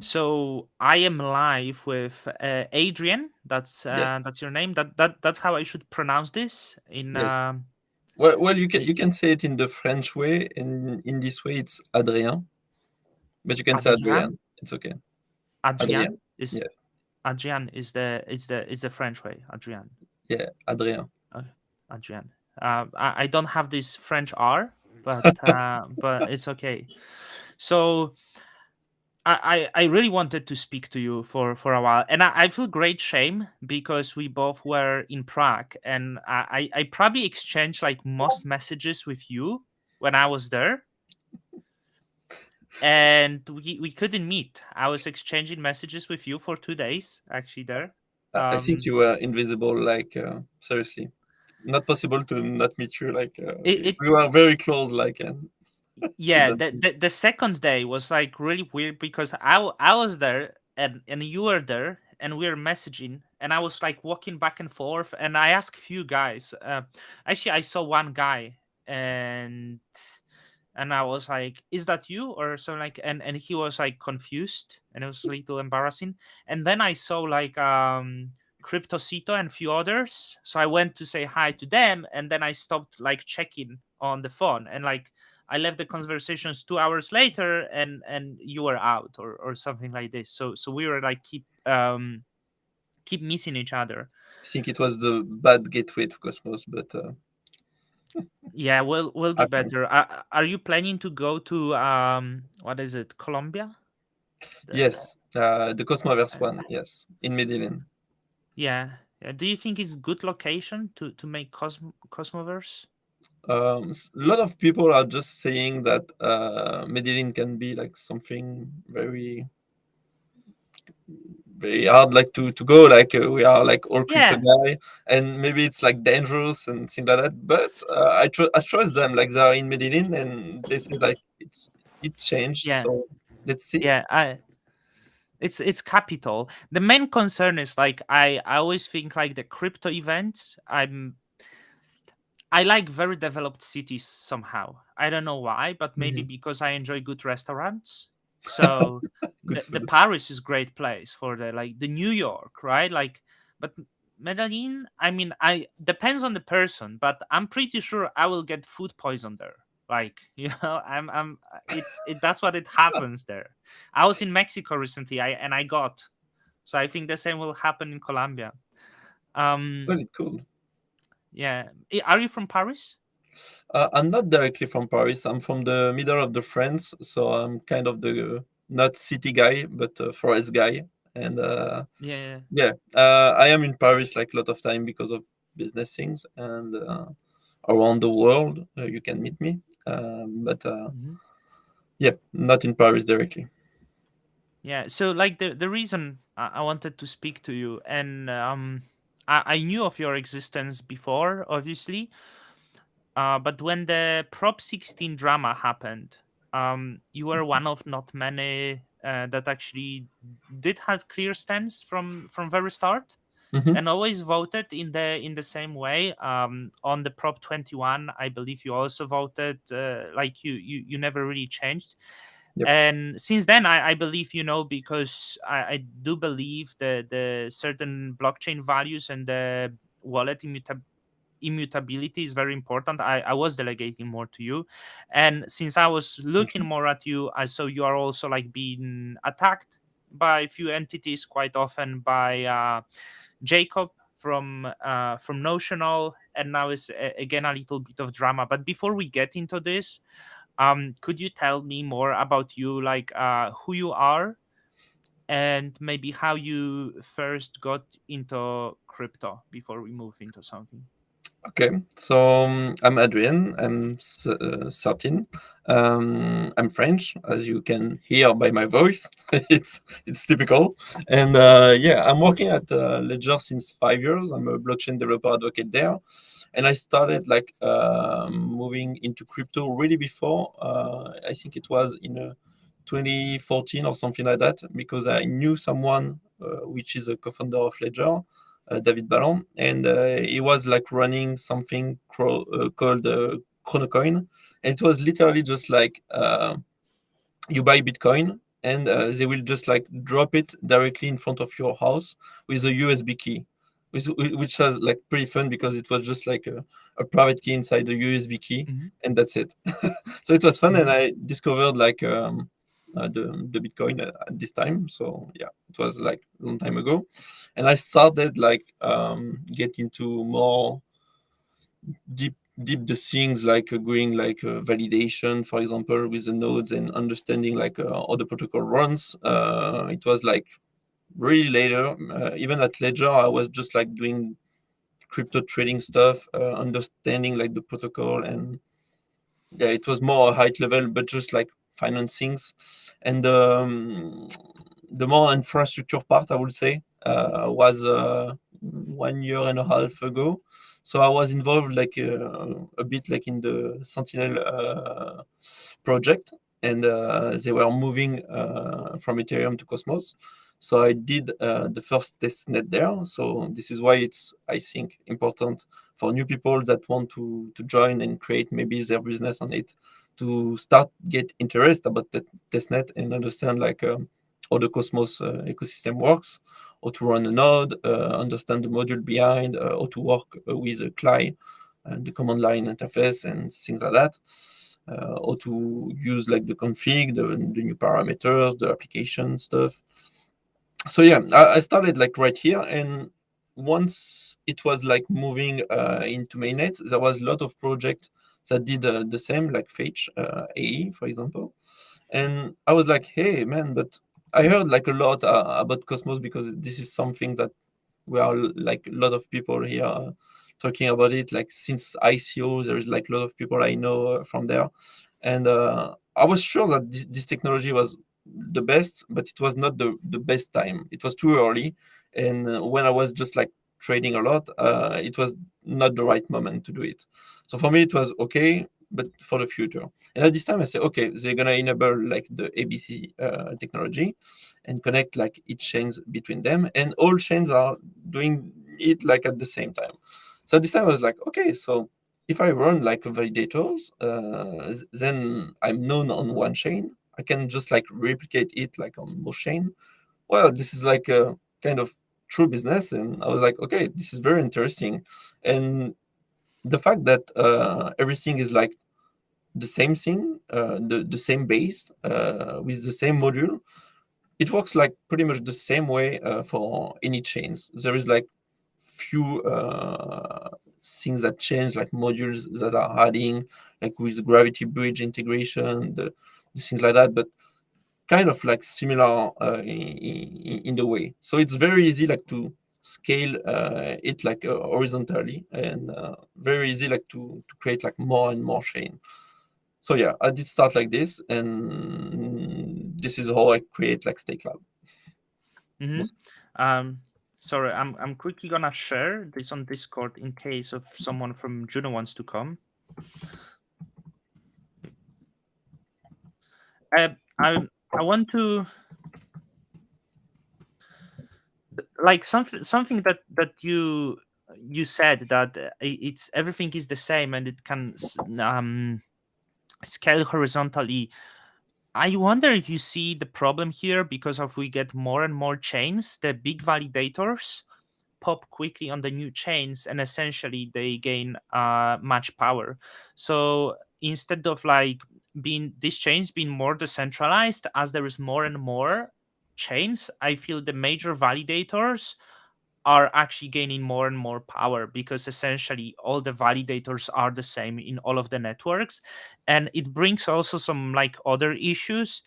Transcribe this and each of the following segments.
So I am live with Adrian. Yes, That's your name. That's how I should pronounce this in yes. Well, you can I- you can say it in the French way, and in this way it's Adrien, but you can say Adrian. Adrien. It's okay. Adrian Adrien. is Yeah, Adrian is the French way. Adrian. yeah, Adrien. Uh, Adrian. I don't have this French R, but it's okay. So I really wanted to speak to you for a while, and I feel great shame because we both were in Prague, and I probably exchanged like most messages with you when I was there, and we couldn't meet. I was exchanging messages with you for 2 days actually there. I think Um, you were invisible. Like seriously, not possible to not meet you. Like it we were very close. Like and yeah, couldn't. the second day was like really weird because I was there and you were there and we were messaging and I was like walking back and forth and I asked few guys. Actually, I saw one guy and I was like, "Is that you?" or something like, and he was like confused and it was a little embarrassing. And then I saw like Cryptocito and few others, so I went to say hi to them and then I stopped like checking on the phone and like I left the conversations 2 hours later, and you were out or something like this. So we were like keep missing each other. I think it was the bad gateway to Cosmos, but Yeah, will be happens. better. Are you planning to go to what is it, Colombia? The Yes, the Cosmoverse uh, one. Yes, in Medellin. yeah. Yeah. Do you think it's good location to make Cosmoverse? A lot of people are just saying that Medellin can be like something very hard, like to go. Like we are like all crypto Yeah, guy, and maybe it's like dangerous and things like that. But I trust them. Like they are in Medellin, and they say like it changed. yeah, So let's see. yeah. It's capital. The main concern is like I always think like the crypto events. I like very developed cities somehow. I don't know why, but maybe Hmm. because I enjoy good restaurants. So Good the food. Paris is great place for the like the New York, right? Like, but Medellin, I mean, I depends on the person, but I'm pretty sure I will get food poison there. Like, I'm that's what it happens there. I was in Mexico recently, I got. So I think the same will happen in Colombia. Um, Well, it's cool. yeah. Are you from Paris? I'm not directly from Paris. I'm from the middle of the France, so I'm kind of the not city guy, but forest guy. And Yeah. yeah, I am in Paris like a lot of time because of business things, and around the world you can meet me. But Mhm. yeah, not in Paris directly. Yeah. So like the reason I wanted to speak to you and I knew of your existence before, obviously. But when the Prop 16 drama happened, you were one of not many that actually did have clear stance from very start Hmm. and always voted in the same way. On the Prop 21, I believe you also voted like you never really changed. Yep. And since then I believe because I do believe the certain blockchain values and the wallet immutability is very important. I was delegating more to you, and since I was Thank looking you. more at you, I saw you are also like being attacked by a few entities, quite often by Jacob from Notional, and now is again a little bit of drama. But before we get into this, could you tell me more about you, like who you are and maybe how you first got into crypto before we move into something? Okay, so I'm Adrien. I'm 13. I'm French, as you can hear by my voice. It's typical. And yeah, I'm working at Ledger since 5 years. I'm a blockchain developer advocate there, and I started like moving into crypto really before. I think it was in 2014 or something like that, because I knew someone which is a co-founder of Ledger, David Ballon, and he was like running something called Chronocoin, and it was literally just like you buy Bitcoin and they will just like drop it directly in front of your house with a USB key, which was like pretty fun because it was just like a private key inside the USB key, Hmm. and that's it. So it was fun, and Hmm. I discovered like the Bitcoin at this time. So yeah, it was like a long time ago, and I started like get into more deep the things like going like validation, for example, with the nodes and understanding like how the protocol runs. It was like really later, even at Ledger, I was just like doing crypto trading stuff, understanding like the protocol, and yeah, it was more high level, but just like finance things. And the more infrastructure part, I would say, was 1 year and a half ago. So I was involved like a bit like in the Sentinel project, and they were moving from Ethereum to Cosmos. So I did the first test net there. So this is why it's, I think, important for new people that want to join and create maybe their business on it, to start get interest about the testnet and understand like how the Cosmos ecosystem works, how to run a node, understand the module behind, how to work with a CLI and the command line interface and things like that. How to use like the config, the new parameters, the application stuff. So yeah, I started like right here, and once it was like moving into mainnet, there was a lot of projects that did the same, like Fetch, AE, for example. And I was like, hey man, but I heard like a lot about Cosmos, because this is something that we are like a lot of people here talking about it. Like since ICO, there is like a lot of people I know from there, and I was sure that this technology was the best, but it was not the best time. It was too early, and when I was just like trading a lot, it was not the right moment to do it. So for me, it was okay, but for the future. And at this time, I said, okay, they're gonna enable like the ABC technology and connect like each chains between them, and all chains are doing it like at the same time. So this time I was like, okay, so if I run like validators, then I'm known on one chain. I can just like replicate it like on both chain. Well, this is like a kind of true business, and I was like, okay, this is very interesting. And the fact that everything is like the same thing, the same base with the same module, it works like pretty much the same way for any chains. There is like few things that change, like modules that are adding, like with gravity bridge integration, the things like that, but kind of like similar in the way. So it's very easy like to scale it like horizontally, and very easy like to create like more and more chain. So yeah, I did start like this, and this is how I create like Stake Lab. Hmm. Um, sorry, I'm quickly gonna share this on Discord in case of someone from Juno wants to come. Uh, I want to like something that you said that it's everything is the same and it can scale horizontally. I wonder if you see the problem here because of we get more and more chains, the big validators pop quickly on the new chains and essentially they gain much power. So instead of like being these chains being more decentralized, as there is more and more chains, I feel the major validators are actually gaining more and more power because essentially all the validators are the same in all of the networks. And it brings also some like other issues,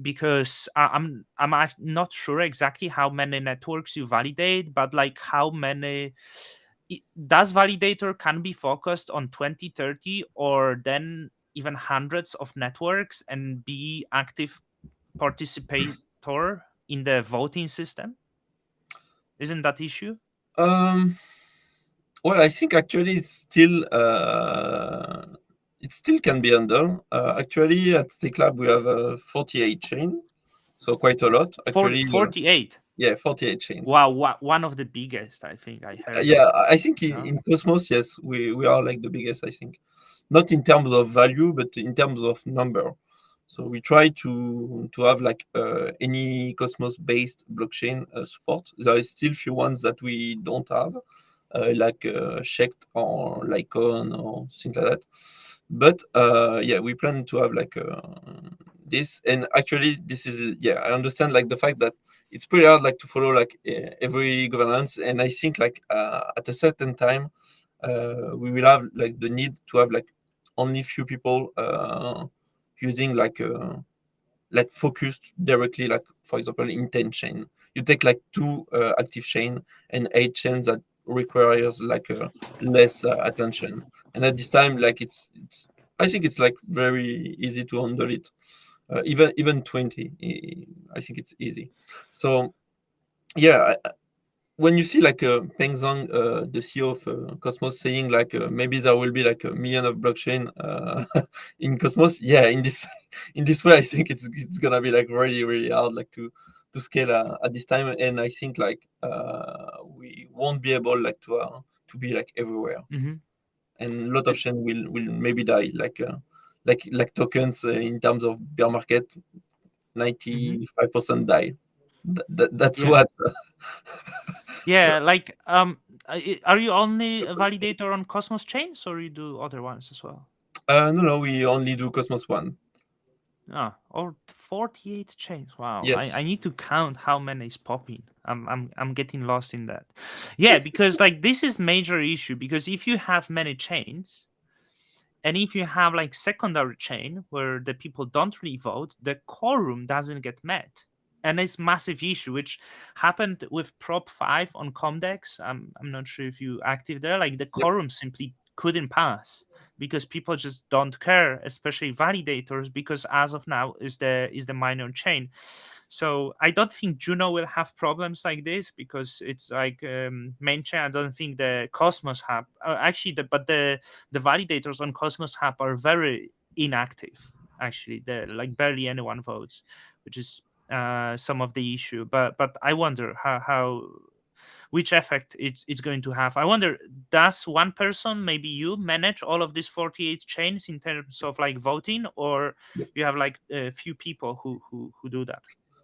because not sure exactly how many networks you validate, but like how many does validator can be focused on 20, 30, or then even hundreds of networks and be active participator in the voting system? Isn't that issue? Um, well, I think actually it still can be handled. Actually, at Stake Lab we have 48 chain, so quite a lot. Actually, 48. yeah, 48 chains. Wow, one of the biggest I think I heard of. Yeah, I think Yeah. in Cosmos, yes, we are like the biggest. I think, not in terms of value, but in terms of number. So we try to have like any Cosmos based blockchain support. There is still few ones that we don't have, like Shekt or Lycon or things like that. But yeah, we plan to have like this. And actually, this is, yeah, I understand like the fact that it's pretty hard like to follow like every governance. And I think like at a certain time, we will have like the need to have like only few people using like focused directly, like for example in 10 chain you take like two active chain and 8 chains that requires like less attention. And at this time like it's I think it's like very easy to handle it, even 20, I think it's easy. So yeah, when you see like Peng Zhang, the CEO of Cosmos, saying like maybe there will be like a million of blockchain in Cosmos, yeah, in this in this way, I think it's gonna be like really really hard like to scale at this time, and I think like we won't be able like to be like everywhere, Mm-hmm. and a lot of chain will maybe die like tokens in terms of bear market, Mm-hmm. 95% die. That's Yeah. what. Yeah, like are you only a validator on Cosmos chains or you do other ones as well? No, no, we only do Cosmos One. Ah, or 48 chains. Wow. I Yes. need to count how many is popping. I'm getting lost in that. Yeah, because like this is major issue because if you have many chains, and if you have like secondary chain where the people don't really vote, the quorum doesn't get met. And it's massive issue, which happened with Prop 5 on Comdex. I'm not sure if you active there. Like the Yep. quorum simply couldn't pass because people just don't care, especially validators, because as of now is the minor chain. So I don't think Juno will have problems like this because it's like main chain. I don't think the Cosmos Hub actually, but the validators on Cosmos Hub are very inactive. Actually, the like barely anyone votes, which is some of the issue. But I wonder how which effect it's going to have. I wonder, does one person, maybe you, manage all of these 48 chains in terms of like voting, or Yep. you have like a few people who do that?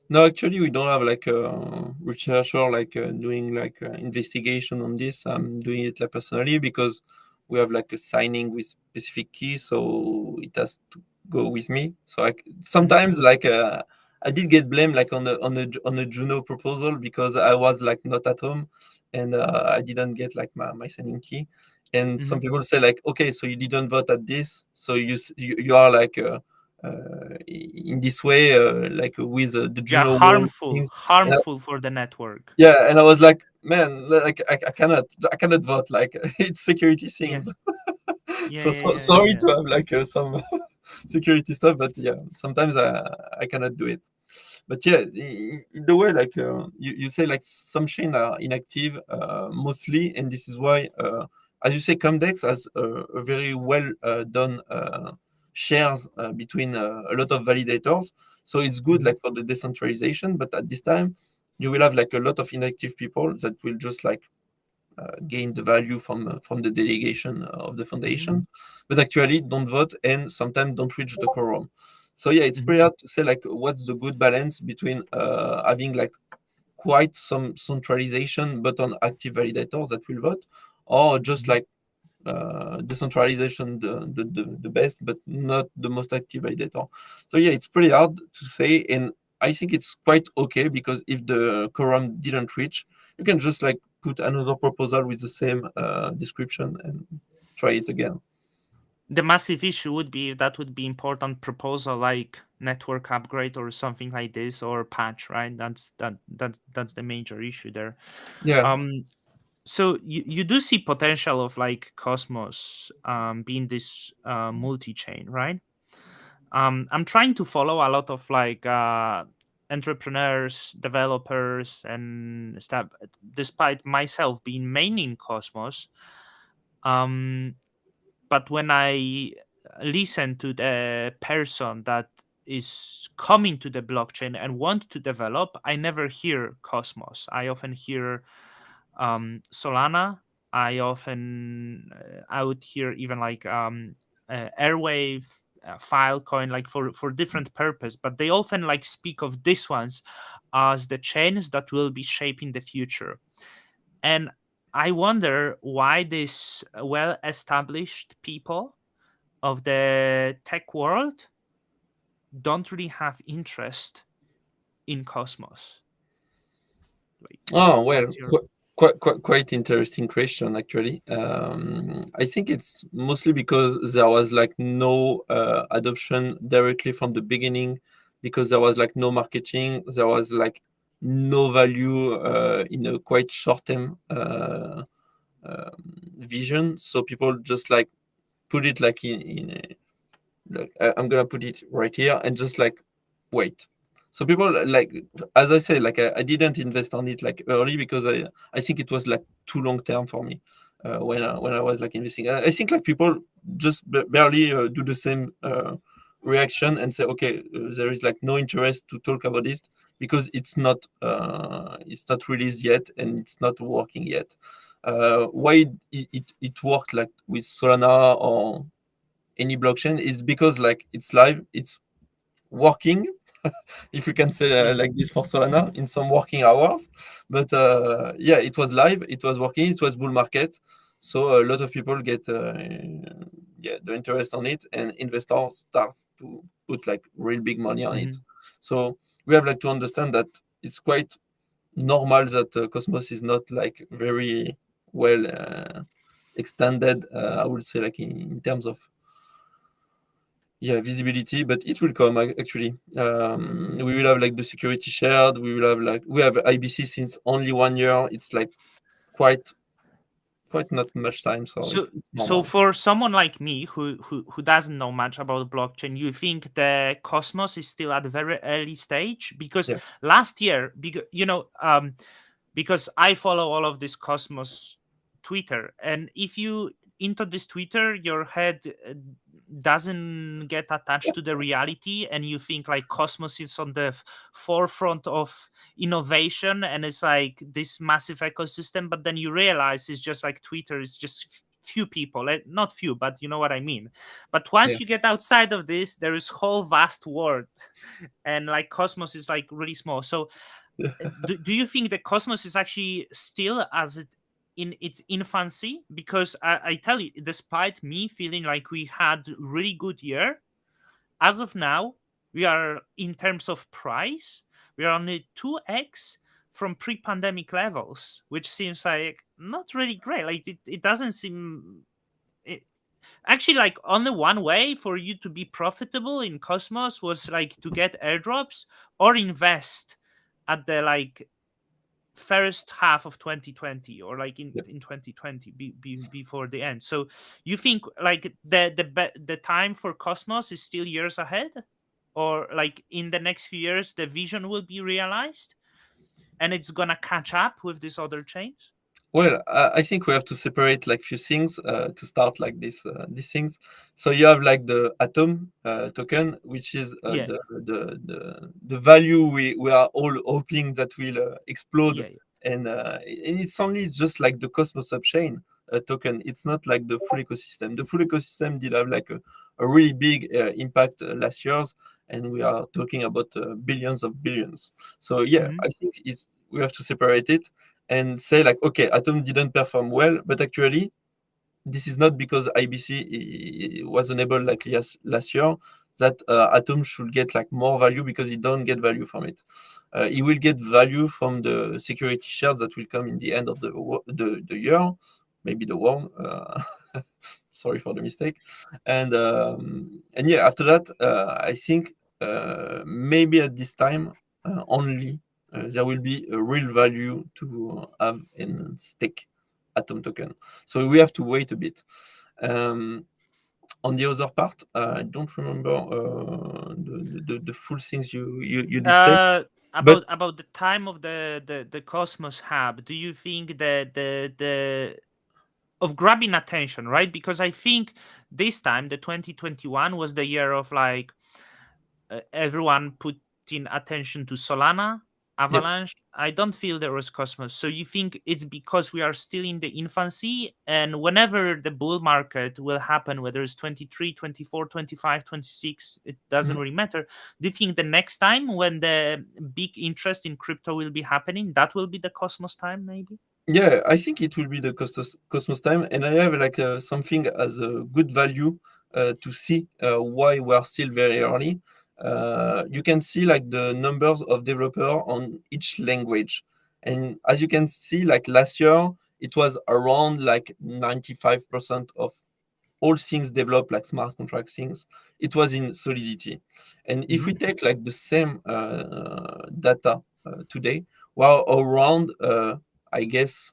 No, actually, we don't have like a researcher like doing like investigation on this. I'm doing it like personally because we have like a signing with specific key, so it has to go with me. So like Hmm. sometimes like I did get blamed like on a Juno proposal because I was like not at home, and I didn't get like my signing key. And Hmm. some people say like, okay, so you didn't vote at this, so you are like. In this way, like with the Yeah, Juno wall harmful things. And harmful for the network. yeah, and I was like, man, like I cannot vote. Like it's security Yeah, things. yeah, So, yeah, yeah, yeah, sorry yeah. to have like some security stuff, but yeah, sometimes I cannot do it. But yeah, in the way like you say like some chain are inactive mostly, and this is why as you say Comdex has a very well done shares between a lot of validators, so it's good Hmm. like for the decentralization. But at this time you will have like a lot of inactive people that will just like gain the value from the delegation of the Hmm. foundation, but actually don't vote and sometimes don't reach the quorum. So yeah, it's Hmm. pretty hard to say like what's the good balance between having like quite some centralization but on active validators that will vote, or just Hmm. like decentralization the best but not the most active validator. So yeah, it's pretty hard to say, and I think it's quite okay because if the quorum didn't reach, you can just like put another proposal with the same description and try it again. The massive issue would be that would be important proposal like network upgrade or something like this or patch, right? That's the major issue there. Yeah. Um, so you do see potential of like Cosmos being this multi-chain, right? I'm trying to follow a lot of like entrepreneurs, developers, and stuff. Despite myself being main in Cosmos, um, but when I listen to the person that is coming to the blockchain and want to develop, I never hear Cosmos. I often hear Solana. I would hear even like Airwave, Filecoin, like for different purpose, but they often like speak of this ones as the chains that will be shaping the future. And I wonder why these well established people of the tech world don't really have interest in Cosmos. Like, Oh well, what's your quite interesting question actually. I think it's mostly because there was like no adoption directly from the beginning, because there was like no marketing, there was like no value in a quite short term vision. So people just like put it like in a, like I'm gonna put it right here and just like wait. So people like, as I say, like I didn't invest on it like early because I think it was like too long term for me when I was like investing. I think like people just barely do the same reaction and say okay, there is like no interest to talk about it because it's not released yet and it's not working yet. Why it worked like with Solana or any blockchain is because like it's live, it's working, if you can say yeah. like this for Solana in some working hours. But yeah, it was live, it was working, it was bull market, so a lot of people get yeah, the interest on it, and investors start to put like real big money on it. Mhm. So we have like to understand that it's quite normal that Cosmos is not like very well extended, I would say, like in terms of yeah, visibility, but it will come actually. We will have like the security shared. We will have like we have IBC since only 1 year. It's like quite not much time, so So, it's so normal. for someone like me who doesn't know much about blockchain, you think the Cosmos is still at a very early stage? Because Yeah, last year, because because I follow all of this Cosmos Twitter, and if you into this Twitter, your head doesn't get attached to the reality, and you think like Cosmos is on the forefront of innovation, and it's like this massive ecosystem. But then you realize it's just like Twitter is just few people, not few, but you know what I mean. But yeah, once you get outside of this, there is whole vast world, and like Cosmos is like really small. So yeah. do you think the Cosmos is actually still as it in its infancy? Because I tell you, despite me feeling like we had really good year, as of now, we are in terms of price, we are only 2x from pre-pandemic levels, which seems like not really great. Like it doesn't seem it, actually like only one way for you to be profitable in Cosmos was like to get airdrops or invest at the like first half of 2020, or like Yeah. in 2020 before the end. So you think like the time for Cosmos is still years ahead, or like in the next few years the vision will be realized and it's gonna catch up with these other chains? Well, I think we have to separate like few things to start like this these things. So you have like the Atom token, which is Yeah, the value we are all hoping that will explode, yeah, yeah. and it's only just like the Cosmos Upchain token. It's not like the full ecosystem. The full ecosystem did have like a really big impact last year's, and we are talking about billions of billions. So yeah, Hmm. I think it's we have to separate it and say like okay, Atom didn't perform well, but actually this is not because IBC was unable like last year that Atom should get like more value, because he don't get value from it. He will get value from the security shares that will come in the end of the year, maybe the world. Sorry for the mistake. And yeah, after that, I think maybe at this time only there will be a real value to have in stake Atom token. So we have to wait a bit. Um, on the other part, I don't remember the full things you did say, uh but about the time of the Cosmos Hub, do you think the of grabbing attention, right? Because I think this time the 2021 was the year of like everyone putting attention to Solana, Yep. Avalanche. I don't feel there was Cosmos. So you think it's because we are still in the infancy, and whenever the bull market will happen, whether it's 23, 24, 25, 26, it doesn't Mhm. really matter. Do you think the next time when the big interest in crypto will be happening, that will be the Cosmos time, maybe? Yeah, I think it will be the Cosmos time, and I have like something as a good value to see why we are still very early. You can see like the numbers of developer on each language, and as you can see, like last year, it was around like 95% of all things developed, like smart contract things. It was in Solidity, and if Mm-hmm. we take like the same data today, well, around I guess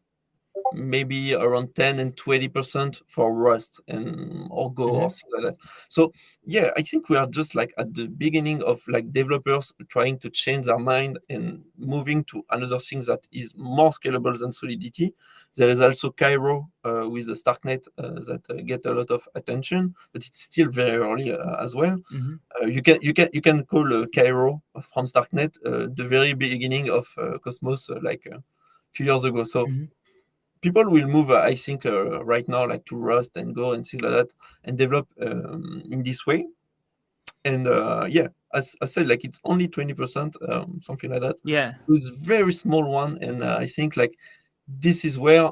maybe around 10 and 20% for Rust and or Go or Mm-hmm. things like that. So yeah, I think we are just like at the beginning of like developers trying to change their mind and moving to another thing that is more scalable than Solidity. There is also Cairo with the Starknet that get a lot of attention, but it's still very early as well. Mm-hmm. You can call Cairo from Starknet the very beginning of Cosmos like a few years ago. So Mm-hmm. people will move, I think, right now, like to Rust and Go and things like that, and develop in this way. And yeah, as I said, like it's only 20%, something like that. Yeah. It's very small one, and I think like this is where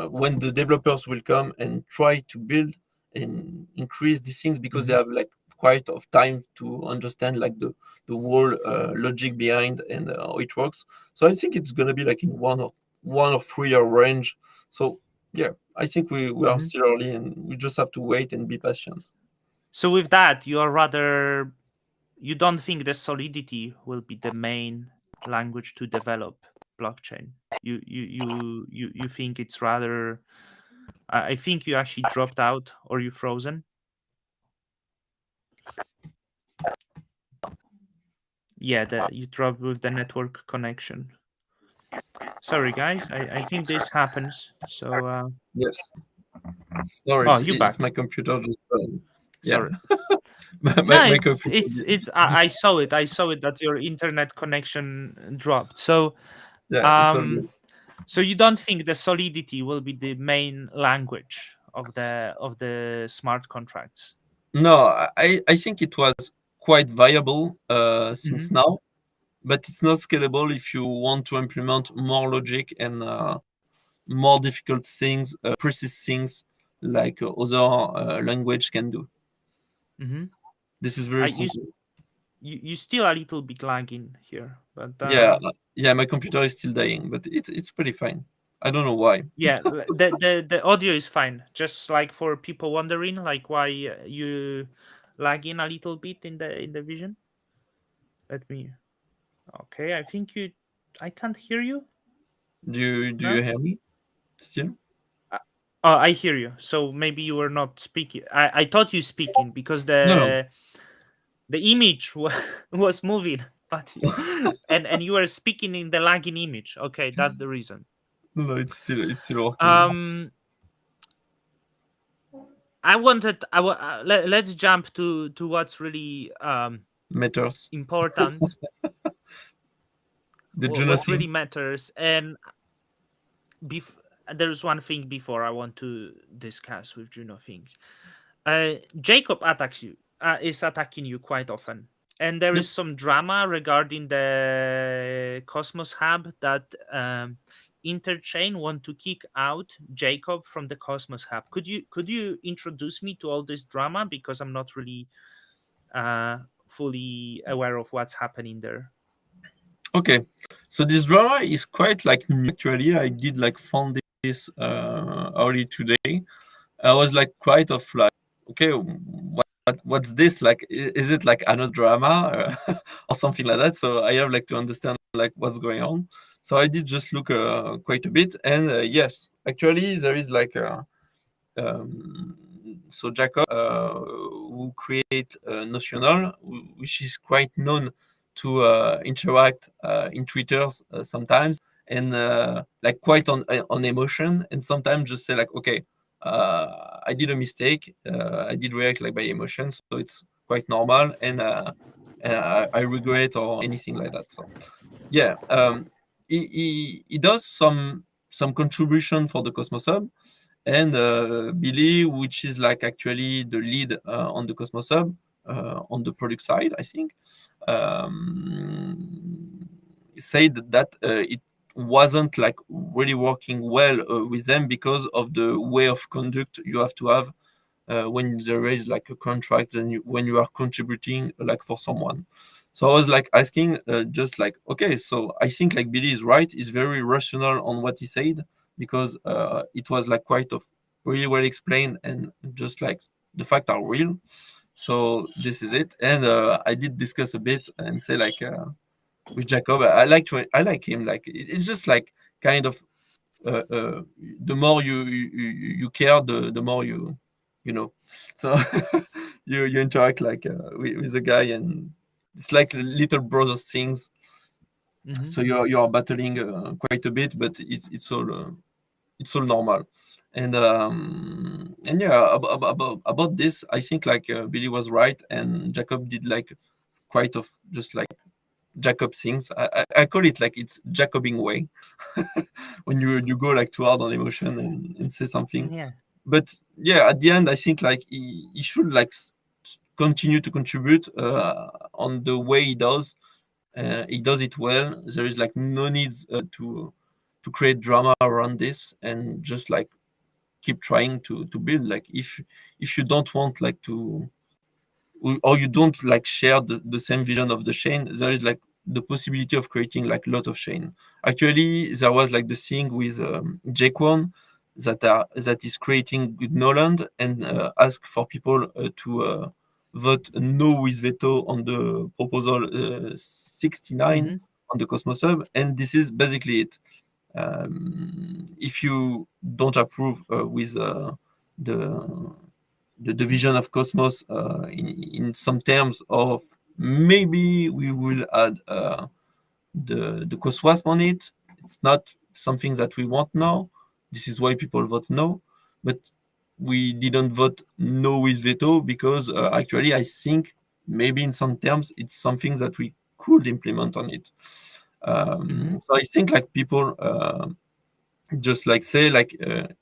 when the developers will come and try to build and increase these things because they Mm-hmm. have like quite of time to understand like the whole logic behind and how it works. So I think it's gonna be like in 1 or 3 year range. So yeah, I think we are Mm-hmm. still early and we just have to wait and be patient. So with that, you are rather, you don't think the Solidity will be the main language to develop blockchain. You think it's rather, I think you actually dropped out or you frozen. Yeah, you dropped with the network connection. Sorry guys, I think this happens. So Yes. Sorry, oh, it's, you it's back. my computer just yeah, Sorry. my No, computer. it's I saw it. I saw it that your internet connection dropped. So Yeah, it's all um good. so you don't think the Solidity will be the main language of the smart contracts? No, I think it was quite viable Hmm. since now, but it's not scalable if you want to implement more logic and more difficult things, precise things like other language can do. Hmm. This is I very you, simple. you still a little bit lagging here, but Yeah, yeah, my computer is still dying, but it's pretty fine. I don't know why. yeah, the audio is fine. Just like for people wondering, like why you lagging a little bit in the vision. Let me. Okay, I think you. I can't hear you. Do you No. hear me still? Uh, Oh, I hear you. So maybe you were not speaking. I thought you speaking because No, no, the image was moving, but and you were speaking in the lagging image. Okay, that's the reason. no, no. It's still working. Um, I wanted. Let's jump to what's really Matters. important. The Juno What really things. matters, and bef- there's one thing before I want to discuss with Juno things. Jacob attacks you, is attacking you quite often, and there Yep. is some drama regarding the Cosmos Hub that Interchain want to kick out Jacob from the Cosmos Hub. Could you introduce me to all this drama because I'm not really uh, fully aware of what's happening there. Okay. So this drama is quite like new actually. I did like found this early today. I was like quite of like, okay, what's this like? Is it like another drama or something like that? So I have like to understand like what's going on. So I did just look quite a bit, and yes, actually there is like so Jacob, who create Notional, which is quite known to interact in Twitters sometimes, and like quite on emotion, and sometimes just say like, okay, I did a mistake, I did react like by emotion, so it's quite normal, and I regret or anything like that. So yeah, he does some contribution for the Cosmos Hub, and Billy, which is like actually the lead on the Cosmos Hub on the product side, I think, um, said that it wasn't like really working well with them because of the way of conduct you have to have when there is like a contract and when you are contributing like for someone. So I was like asking, just like, okay, so I think like Billy is right. He's very rational on what he said because it was like quite of really well explained and just like the facts are real. So this is it. And I did discuss a bit and say like with Jacob, I like him. Like it's just like kind of the more you care, the more you know. So you interact like with the guy, and it's like little brother things. Hmm. So you are battling quite a bit, but it's all normal. And yeah, about this, I think like Billy was right, and Jacob did like quite of just like Jacob things. I call it like it's Jacobing way when you go like too hard on emotion and say something. Yeah. But yeah, at the end, I think like he should like continue to contribute on the way he does. He does it well. There is like no needs to create drama around this, and just like keep trying to build. Like if you don't want like to, or you don't like share the same vision of the chain, there is like the possibility of creating like a lot of chain. Actually, there was like the thing with Jaquan that is creating good Noland and ask for people to vote no with veto on the proposal 69 Hmm. on the Cosmos Hub, and this is basically it. If you don't approve with the the division of Cosmos in some terms of maybe we will add the COSWASP on it. It's not something that we want now. This is why people vote no. But we didn't vote no with veto because actually I think maybe in some terms it's something that we could implement on it. Hmm. So I think like people just like say like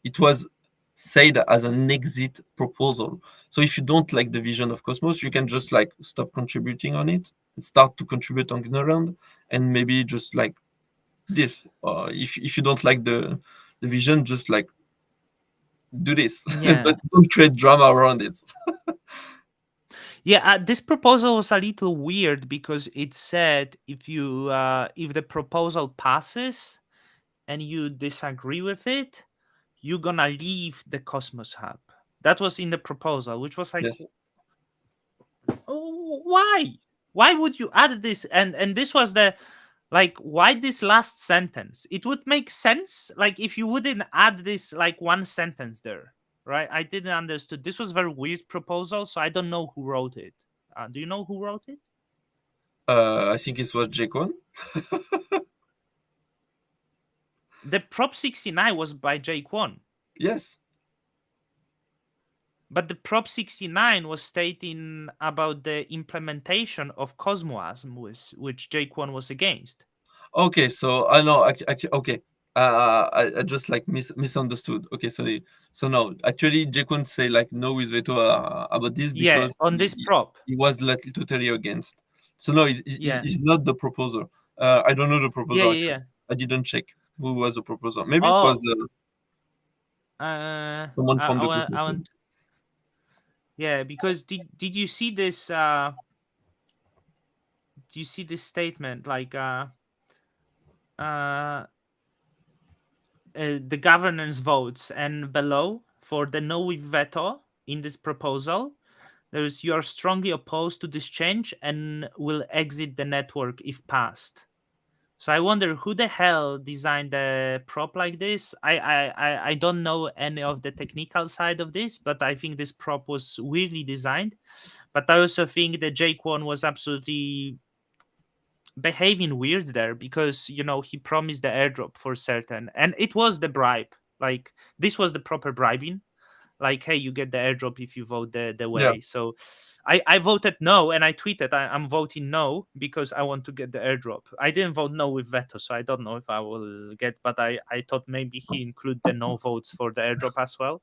it was said as an exit proposal. So if you don't like the vision of Cosmos, you can just like stop contributing on it and start to contribute on Ignorand, and maybe just like this. If you don't like the vision, just like do this, but Yeah. don't create drama around it. Yeah, this proposal was a little weird because it said if the proposal passes and you disagree with it, you're gonna leave the Cosmos Hub. That was in the proposal, which was like, Yes. oh, why? Why would you add this? And this was the like, why this last sentence? It would make sense like if you wouldn't add this like one sentence there, right? I didn't understood. This was very weird proposal, so I don't know who wrote it. Do you know who wrote it? I think it was Jacon. The Prop 69 was by Jake One, Yes. but the Prop 69 was stating about the implementation of Cosmoasm, which Jake One was against. Okay, so I know. Actually, okay. I just like misunderstood. Okay, so no, actually, Jay couldn't say like no with veto about this Yeah, because on this prop. he was like totally against. So no, Yeah, he's not the proposer. I don't know the yeah, proposer yeah, actually. yeah. I didn't check who was the proposer. Maybe it was Oh, someone from the I Cosmos Hub. want. Yeah, because did you see this? Do you see this statement like uh the governance votes and below for the no with veto in this proposal? There's you are strongly opposed to this change and will exit the network if passed. So I wonder who the hell designed the prop like this. I don't know any of the technical side of this, but I think this prop was weirdly designed. But I also think that Jake One was absolutely behaving weird there because he promised the airdrop for certain, and it was the bribe. Like this was the proper bribing. like, hey, you get the airdrop if you vote the Yeah. way. So I voted no, and I tweeted I'm voting no because I want to get the airdrop. I didn't vote no with veto, so I don't know if I will get, but I thought maybe he include the no votes for the airdrop as well.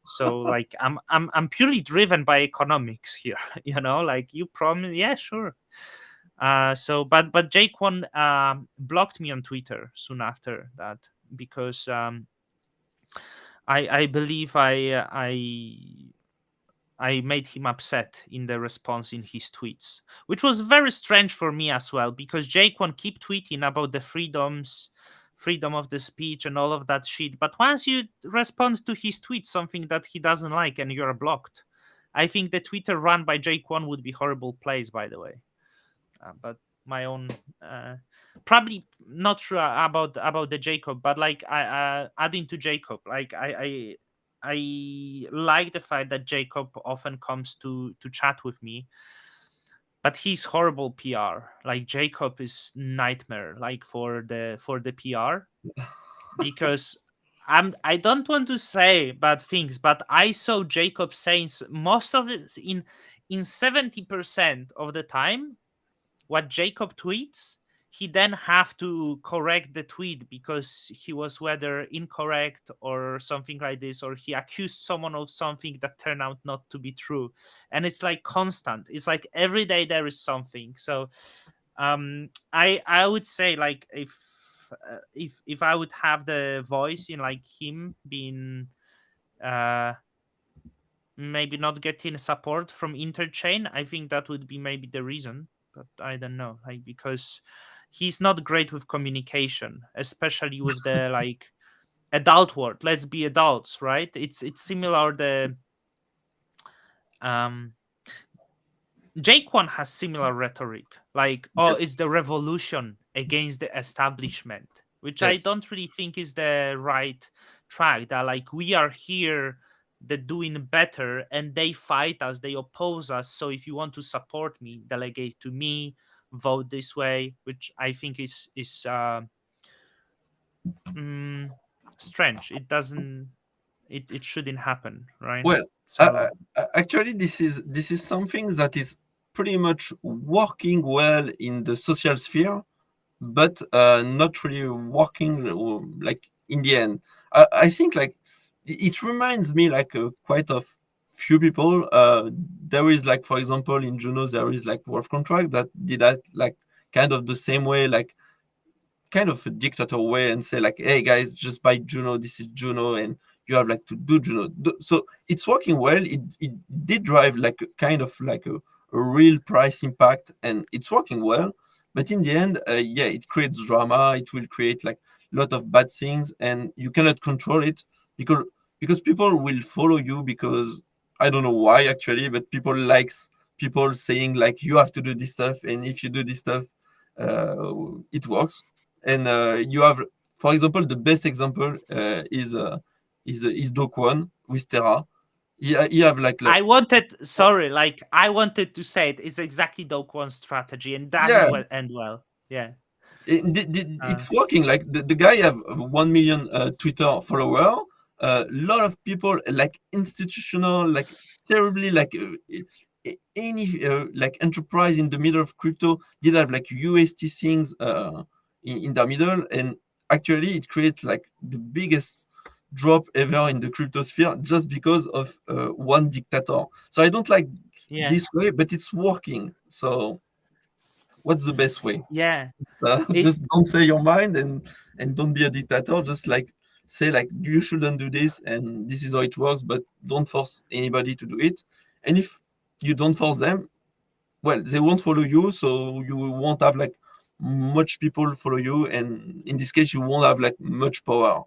So like I'm purely driven by economics here. Like, you promise, yeah, sure. So but Jaquan blocked me on Twitter soon after that, because I believe I made him upset in the response in his tweets, which was very strange for me as well, because Jaquan keep tweeting about the freedom of the speech and all of that shit. But once you respond to his tweet something that he doesn't like and you're blocked, I think the Twitter run by Jaquan would be horrible place, by the way. But my own, probably not sure about the Jacob, but like, I adding to Jacob, like, I like the fact that Jacob often comes to chat with me, but he's horrible PR. Like, Jacob is nightmare, like, for the PR, because I don't want to say bad things, but I saw Jacob saying most of it in 70% of the time what Jacob tweets, he then have to correct the tweet because he was whether incorrect or something like this, or he accused someone of something that turned out not to be true. And it's like constant. It's like every day there is something. So I would say, like, if I would have the voice in, like, him being uh maybe not getting support from interchain, I think that would be maybe the reason. But I don't know, like, because he's not great with communication, especially with the, like, adult word. Let's be adults, right? It's similar. The um Jaquan has similar rhetoric, like, oh, Yes. it's the revolution against the establishment, which I Yes. don't really think is the right track. That, like, we are here, they're doing better, and they fight us, they oppose us. So if you want to support me, delegate to me, vote this way, which I think is mm, strange. It doesn't. It shouldn't happen, right? Well, So actually, this is something that is pretty much working well in the social sphere, but not really working like in the end. I think like it reminds me like quite of few people. There is like, for example, in Juno there is like Wolf Contract that did that like kind of the same way, like kind of a dictator way, and say like, hey guys, just buy Juno, this is Juno, and you have like to do Juno. So it's working well. It did drive like a kind of like a real price impact, and it's working well. But in the end, yeah, it creates drama. It will create like a lot of bad things, and you cannot control it, because people will follow you, because I don't know why actually, but people likes people saying like you have to do this stuff, and if you do this stuff, it works. And you have, for example, the best example is Do Kwon with Terra. He have like I wanted to say it is exactly Dokwon's strategy and doesn't yeah, end well. Yeah. Uh, it's working. Like the guy have 1 million Twitter follower. A lot of people like institutional, like terribly like any like enterprise in the middle of crypto did have like UST things in the middle, and actually it creates like the biggest drop ever in the crypto sphere just because of one dictator. So I don't like yeah. this way, but it's working. So what's the best way? Yeah. It Just don't say your mind, and don't be a dictator. Just like say like you shouldn't do this, and this is how it works, but don't force anybody to do it. And if you don't force them, well, they won't follow you, so you won't have like much people follow you, and in this case you won't have like much power.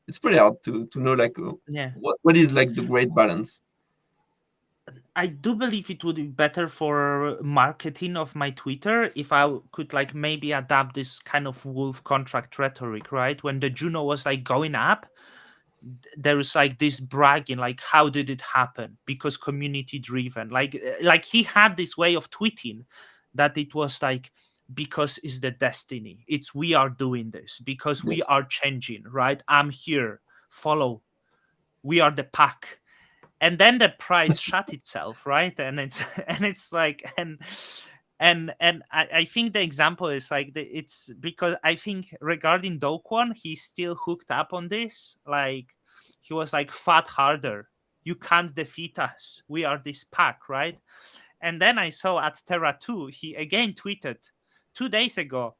It's pretty hard to know like yeah. what is like the great balance. I do believe it would be better for marketing of my Twitter if I could, like, maybe adapt this kind of wolf contract rhetoric, right? When the Juno was like going up, there is like this bragging, like, how did it happen? Because community driven. Like he had this way of tweeting that it was like, because it's the destiny. It's we are doing this because we Yes. are changing, right? I'm here. Follow. We are the pack. and then the price shut itself, right? And it's and it's like and I think the example is like it's because I think regarding Dokwon, he's still hooked up on this. Like he was like fat harder. You can't defeat us. We are this pack, right? And then I saw at Terra 2, he again tweeted 2 days ago,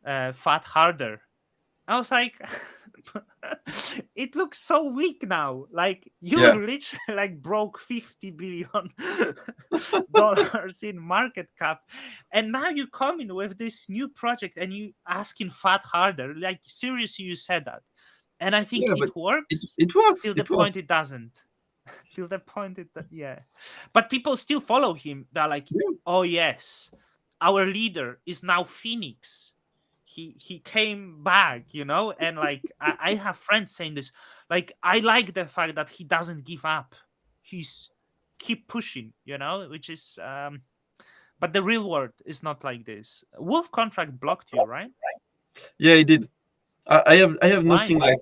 fat harder. I was like, it looks so weak now. Like you Yeah, literally like broke 50 billion dollars in market cap, and now you come in with this new project and you asking fat harder. Like seriously, you said that, and I think yeah, but it works it works. till the It point works. it doesn't. Till the point it yeah, but people still follow him. They're like, Yeah, oh yes, our leader is now Phoenix. He came back, and like I have friends saying this. Like I like the fact that he doesn't give up. He's keep pushing, which is but the real world is not like this. Wolf contract blocked you, right? yeah, it did. I have Why? nothing like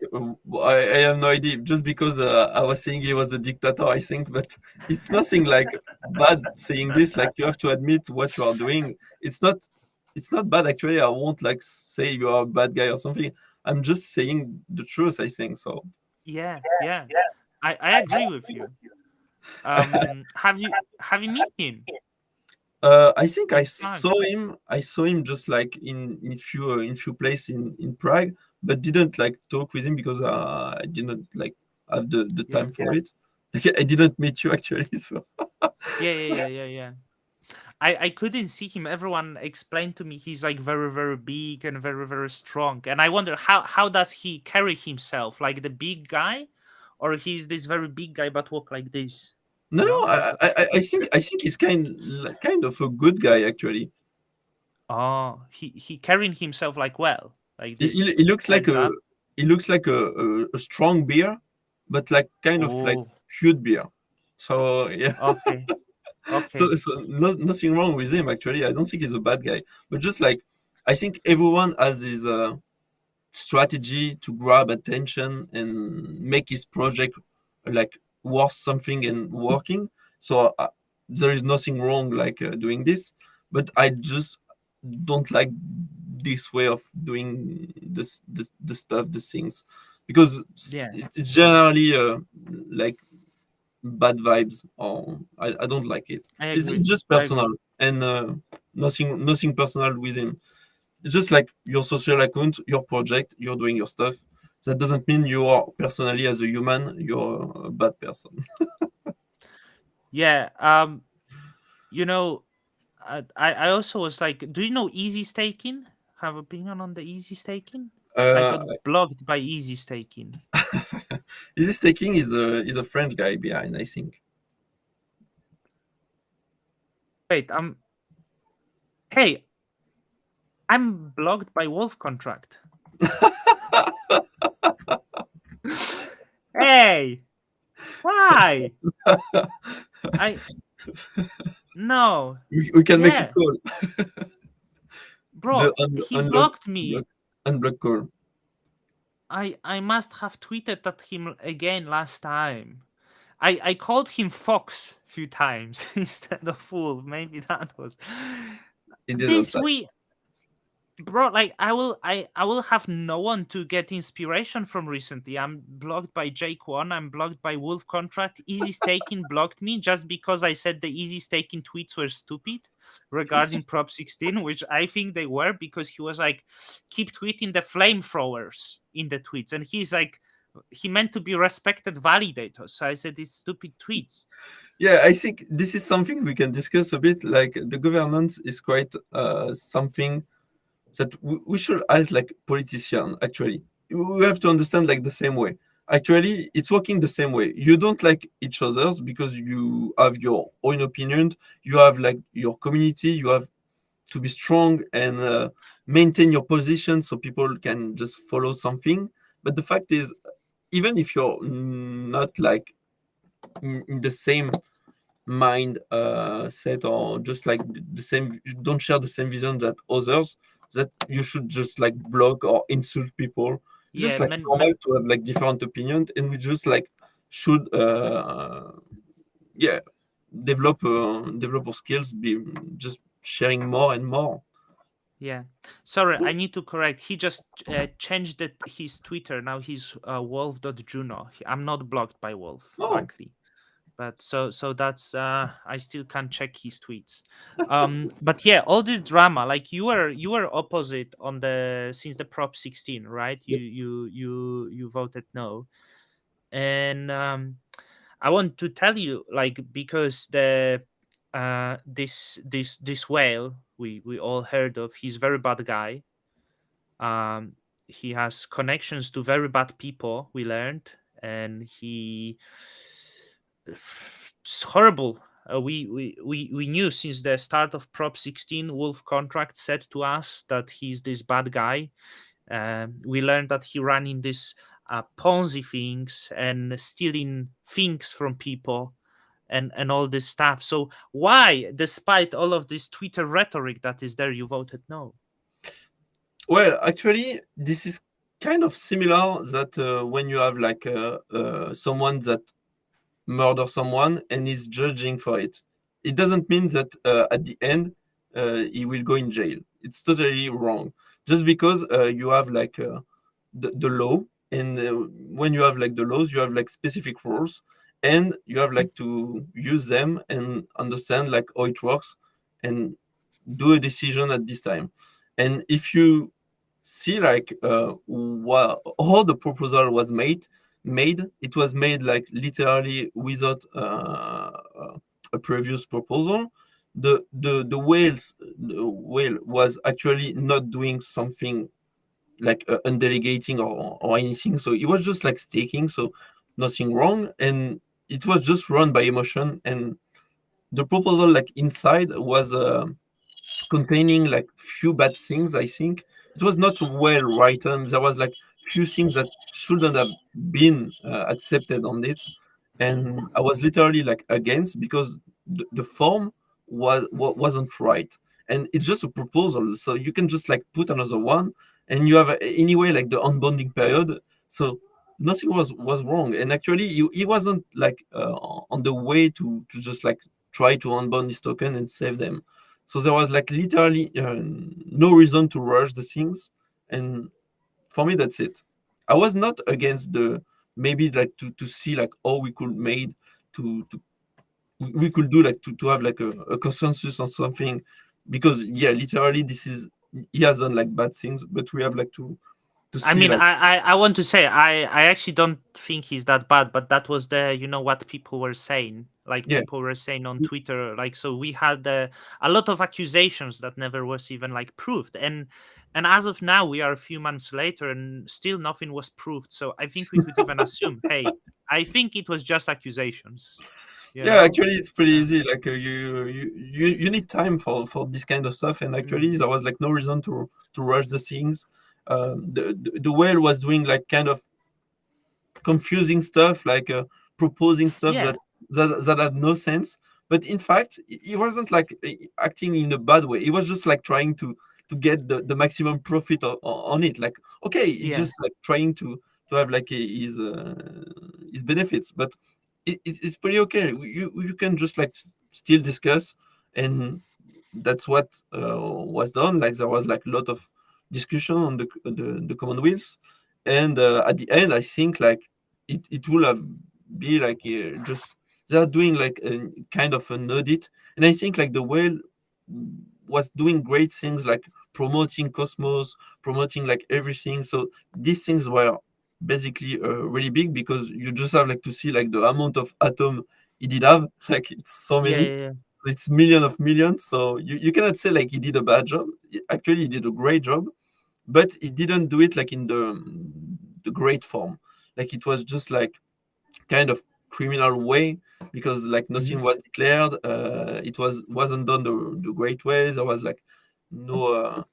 I have no idea just because I was saying he was a dictator I think, but it's nothing like bad saying this. Like you have to admit what you are doing. It's not bad actually. I won't like say you are a bad guy or something. I'm just saying the truth. I think so. Yeah, yeah. I agree with you. Have you met him? I think I Prague. saw him. I saw him just like in few places in Prague, but didn't like talk with him because I didn't like have the Yeah. time for it. Like, I didn't meet you actually, so Yeah, yeah, yeah, yeah, yeah. I couldn't see him. Everyone explained to me he's like very, very big and very, very strong. And I wonder how does he carry himself? Like the big guy? Or he's this very big guy but walk like this? no, no. Is it I think he's kind of a good guy actually. oh he carrying himself like well, like He, he, this. he looks like Heads a up. he looks like a strong beer, but like kind of like Oh, cute beer. So yeah. okay. So, Okay. so nothing wrong with him actually. I don't think he's a bad guy, but just like I think everyone has his strategy to grab attention and make his project like worth something and working. So there is nothing wrong like doing this, but I just don't like this way of doing the stuff, the things, because Yeah, it's generally like bad vibes, or I don't like it. I It's agree. just I personal, agree. and nothing personal with him. It's just like your social account, your project, you're doing your stuff. That doesn't mean you are personally as a human, you're a bad person. Yeah. You know, I also was like, do you know easy staking? Have opinion on the easy staking? I Uh, got blocked by easy staking. this taking is a French guy behind, I think. Wait, hey, I'm blocked by Wolf contract. Hey, why? I no. We can make a Yeah, call. The bro, he unlock, blocked me. block, unblock call. I must have tweeted at him again last time. I called him Fox a few times instead of Wolf. Maybe that was It didn't. this week. Bro, like I will have no one to get inspiration from recently. I'm blocked by Jake One, I'm blocked by Wolf Contract. Easy Staking blocked me just because I said the Easy Staking tweets were stupid regarding Prop 16, which I think they were, because he was like, keep tweeting the flamethrowers in the tweets. And he's like, he meant to be respected validator. So I said these stupid tweets. Yeah, I think this is something we can discuss a bit. Like the governance is quite something that we should act like politician. Actually, we have to understand like the same way. Actually, it's working the same way. You don't like each other's because you have your own opinion. You have like your community. You have to be strong and maintain your position so people can just follow something. But the fact is, even if you're not like in the same mind set, or just like the same, you don't share the same vision that others, that you should just like block or insult people. It's Yeah, just like normal to have like different opinions, and we just like should yeah, develop our skills, be just sharing more and more. Yeah. Sorry, I need to correct. He just changed his Twitter. Now he's wolf.juno. I'm not blocked by Wolf, Oh, luckily. But so that's I still can't check his tweets. But yeah, all this drama, like you were opposite on the since the Prop 16, right? You voted no. And I want to tell you, like, because this whale we all heard of, he's very bad guy. He has connections to very bad people, we learned. And it's horrible. We knew since the start of Prop 16, Wolf Contract said to us that he's this bad guy. We learned that he ran in this Ponzi things and stealing things from people and all this stuff. So why, despite all of this Twitter rhetoric that is there, you voted no? well, actually, this is kind of similar that when you have like someone that murder someone and is judging for it. It doesn't mean that at the end he will go in jail. It's totally wrong. Just because you have like the law, and when you have like the laws, you have like specific rules, and you have like to use them and understand like how it works and do a decision at this time. And if you see like what how the proposal was made, it was made like literally without a previous proposal. The whale was actually not doing something like undelegating or anything, so it was just like staking, so nothing wrong, and it was just run by emotion. And the proposal like inside was containing like few bad things. I think it was not well written. There was like few things that shouldn't have been accepted on it, and I was literally like against because the form wasn't right, and it's just a proposal, so you can just like put another one, and you have anyway like the unbonding period, so nothing was wrong. And actually he wasn't like on the way to just like try to unbond this token and save them, so there was like literally no reason to rush the things. And for me, that's it. I was not against the maybe like to see like how we could made to we could do like to have like a consensus on something, because yeah, literally this is he has done like bad things, but we have like to I see mean, like I want to say I actually don't think he's that bad, but that was the what people were saying. Like yeah. people were saying on Twitter, like so we had a lot of accusations that never was even like proved, and as of now we are a few months later and still nothing was proved. So I think we could even assume, hey, I think it was just accusations, you Yeah, know? actually, it's pretty Yeah. easy. Like you need time for this kind of stuff, and actually, Mm. there was like no reason to rush the things. The whale was doing like kind of confusing stuff, like proposing stuff Yeah. that had no sense. But in fact, he wasn't like acting in a bad way. He was just like trying to get the maximum profit on it. Like, okay, he Yeah. just like trying to have like his benefits, but it's pretty okay. You can just like still discuss, and that's what was done. Like there was like a lot of discussion on the Commonwealth, and at the end, I think like it will have be like just they are doing like a kind of an audit, and I think like the whale was doing great things like promoting Cosmos, promoting like everything. So these things were basically really big, because you just have like to see like the amount of atom he did have, like it's so Yeah. many, Yeah. it's million of millions. So you cannot say like he did a bad job. Actually, he did a great job, but he didn't do it like in the great form. Like it was just like kind of criminal way, because like Yeah. nothing was declared. It wasn't done the great way. There was like no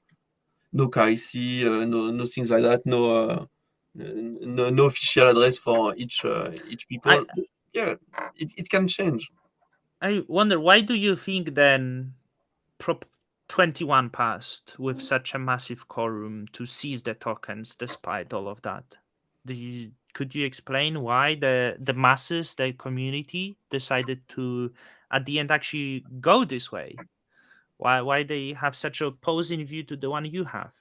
no KIC, no things like that. No official address for each I people. But yeah, it can change. I wonder, why do you think then Prop 21 passed with such a massive quorum to seize the tokens despite all of that? Could you explain why the masses, the community, decided to at the end actually go this way? Why they have such a opposing view to the one you have?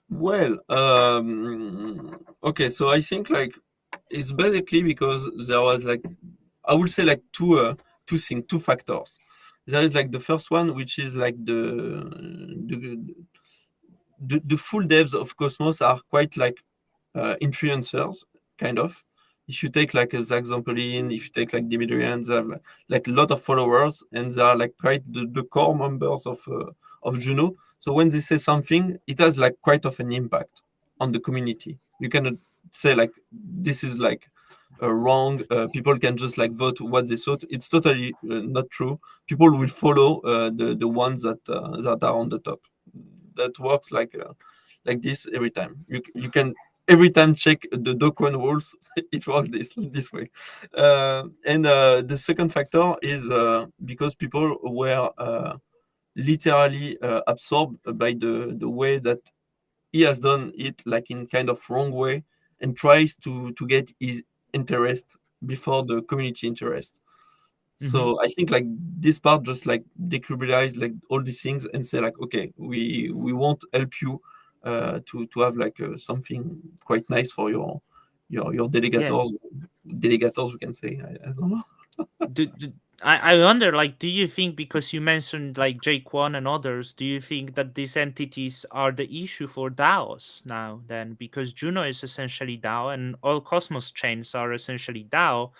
Well, okay, so I think like it's basically because there was like I would say like two things, two factors. There is like the first one, which is like the the full devs of Cosmos are quite like influencers, kind of. If you take like Zach Zampolin, if you take like Dimitrian, they have like a lot of followers, and they are like quite the core members of Juno. So when they say something, it has like quite of an impact on the community. You cannot say like this is like wrong. People can just like vote what they thought. It's totally not true. People will follow the ones that are on the top. That works like this every time. You can every time check the Dokkan rules. It works this way. And the second factor is because people were literally absorbed by the way that he has done it, like in kind of wrong way, and tries to get his interest before the community interest. Hmm. So I think like this part just like decriminalize like all these things and say like, okay, we won't help you to have like something quite nice for your Yeah. delegators, we can say. I don't know. I wonder, like, do you think because you mentioned like Jake One and others, do you think that these entities are the issue for DAOs now? Then, because Juno is essentially DAO and all Cosmos chains are essentially DAO,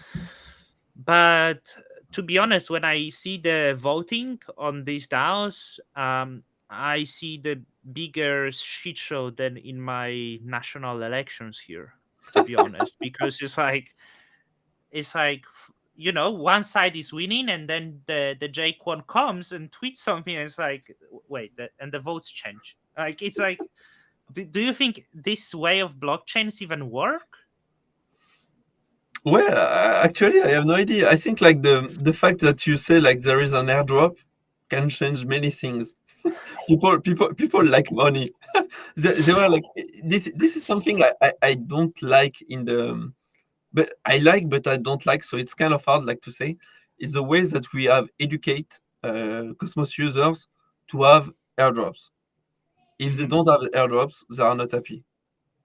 but to be honest, when I see the voting on these DAOs, I see the bigger shit show than in my national elections here. To be honest, because it's like one side is winning and then the Jake one comes and tweets something and it's like wait and the votes change, like it's like do you think this way of blockchains even work? Well, actually, I have no idea. I think like the fact that you say like there is an airdrop can change many things. People like money. They were like this is something I don't like in the but I like but I don't like, so it's kind of hard like to say is the way that we have educate Cosmos users to have airdrops. If they Hmm. don't have airdrops, they are not happy.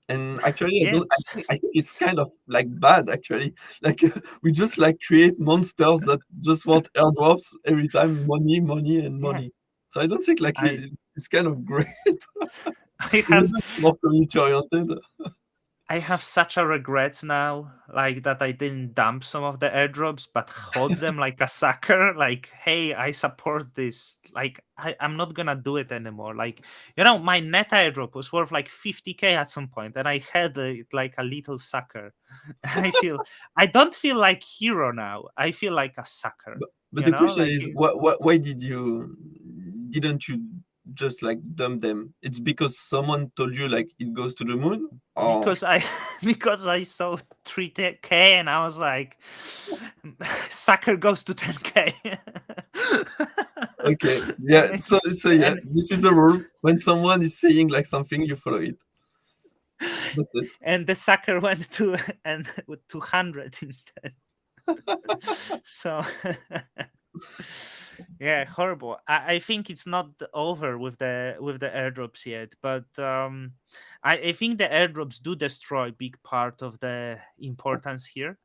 And actually, I Yeah. don't. I think it's kind of like bad. Actually, like we just like create monsters that just want airdrops every time, money, money, and Yeah. money. So I don't think like I it's kind of great. I Even have though it's more community oriented. I have such a regrets now, like that I didn't dump some of the airdrops, but hold them like a sucker. Like, hey, I support this. Like, I'm not gonna do it anymore. Like, my net airdrop was worth like 50K at some point, and I had it like a little sucker. I don't feel like hero now. I feel like a sucker. But the question Like is, why didn't you just like dump them? It's because someone told you like it goes to the moon, or because I because I saw 3K and I was like, sucker goes to 10K. okay, and yeah. So it's so yeah, and this is a rule. When someone is saying like something, you follow it. That's it. and the sucker went to and with 200 instead. So yeah, horrible. I think it's not over with the airdrops yet, but I think the airdrops do destroy big part of the importance here,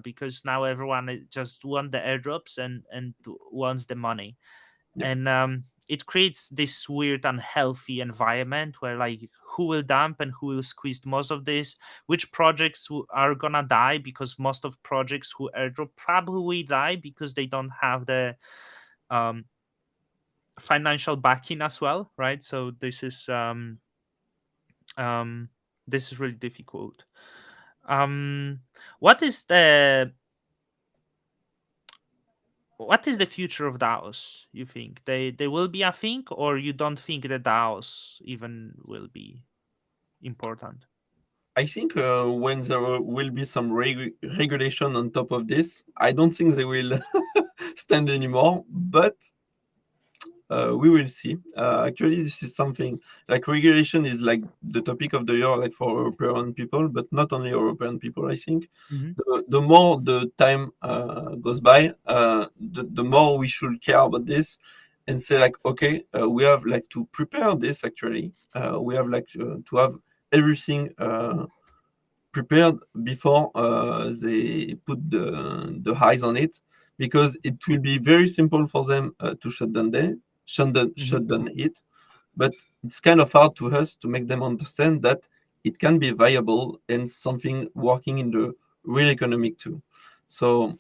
because now everyone just want the airdrops and wants the money, Yeah. and it creates this weird unhealthy environment where like who will dump and who will squeeze most of this, which projects are gonna die because most of projects who airdrop probably die because they don't have the um, financial backing as well, right? So um, this is really difficult. Um, what is the future of DAOs? You think they will be a thing, or you don't think the DAOs even will be important? I think when there will be some regulation on top of this, I don't think they will stand anymore. But we will see. Actually, this is something like regulation is like the topic of the year, like for European people, but not only European people. I think Mm-hmm. the more the time goes by, the more we should care about this and say like, okay, we have like to prepare this. Actually, we have like to have everything prepared before they put the eyes on it, because it will be very simple for them to Mm-hmm. shut down it, but it's kind of hard to us to make them understand that it can be viable and something working in the real economic too. So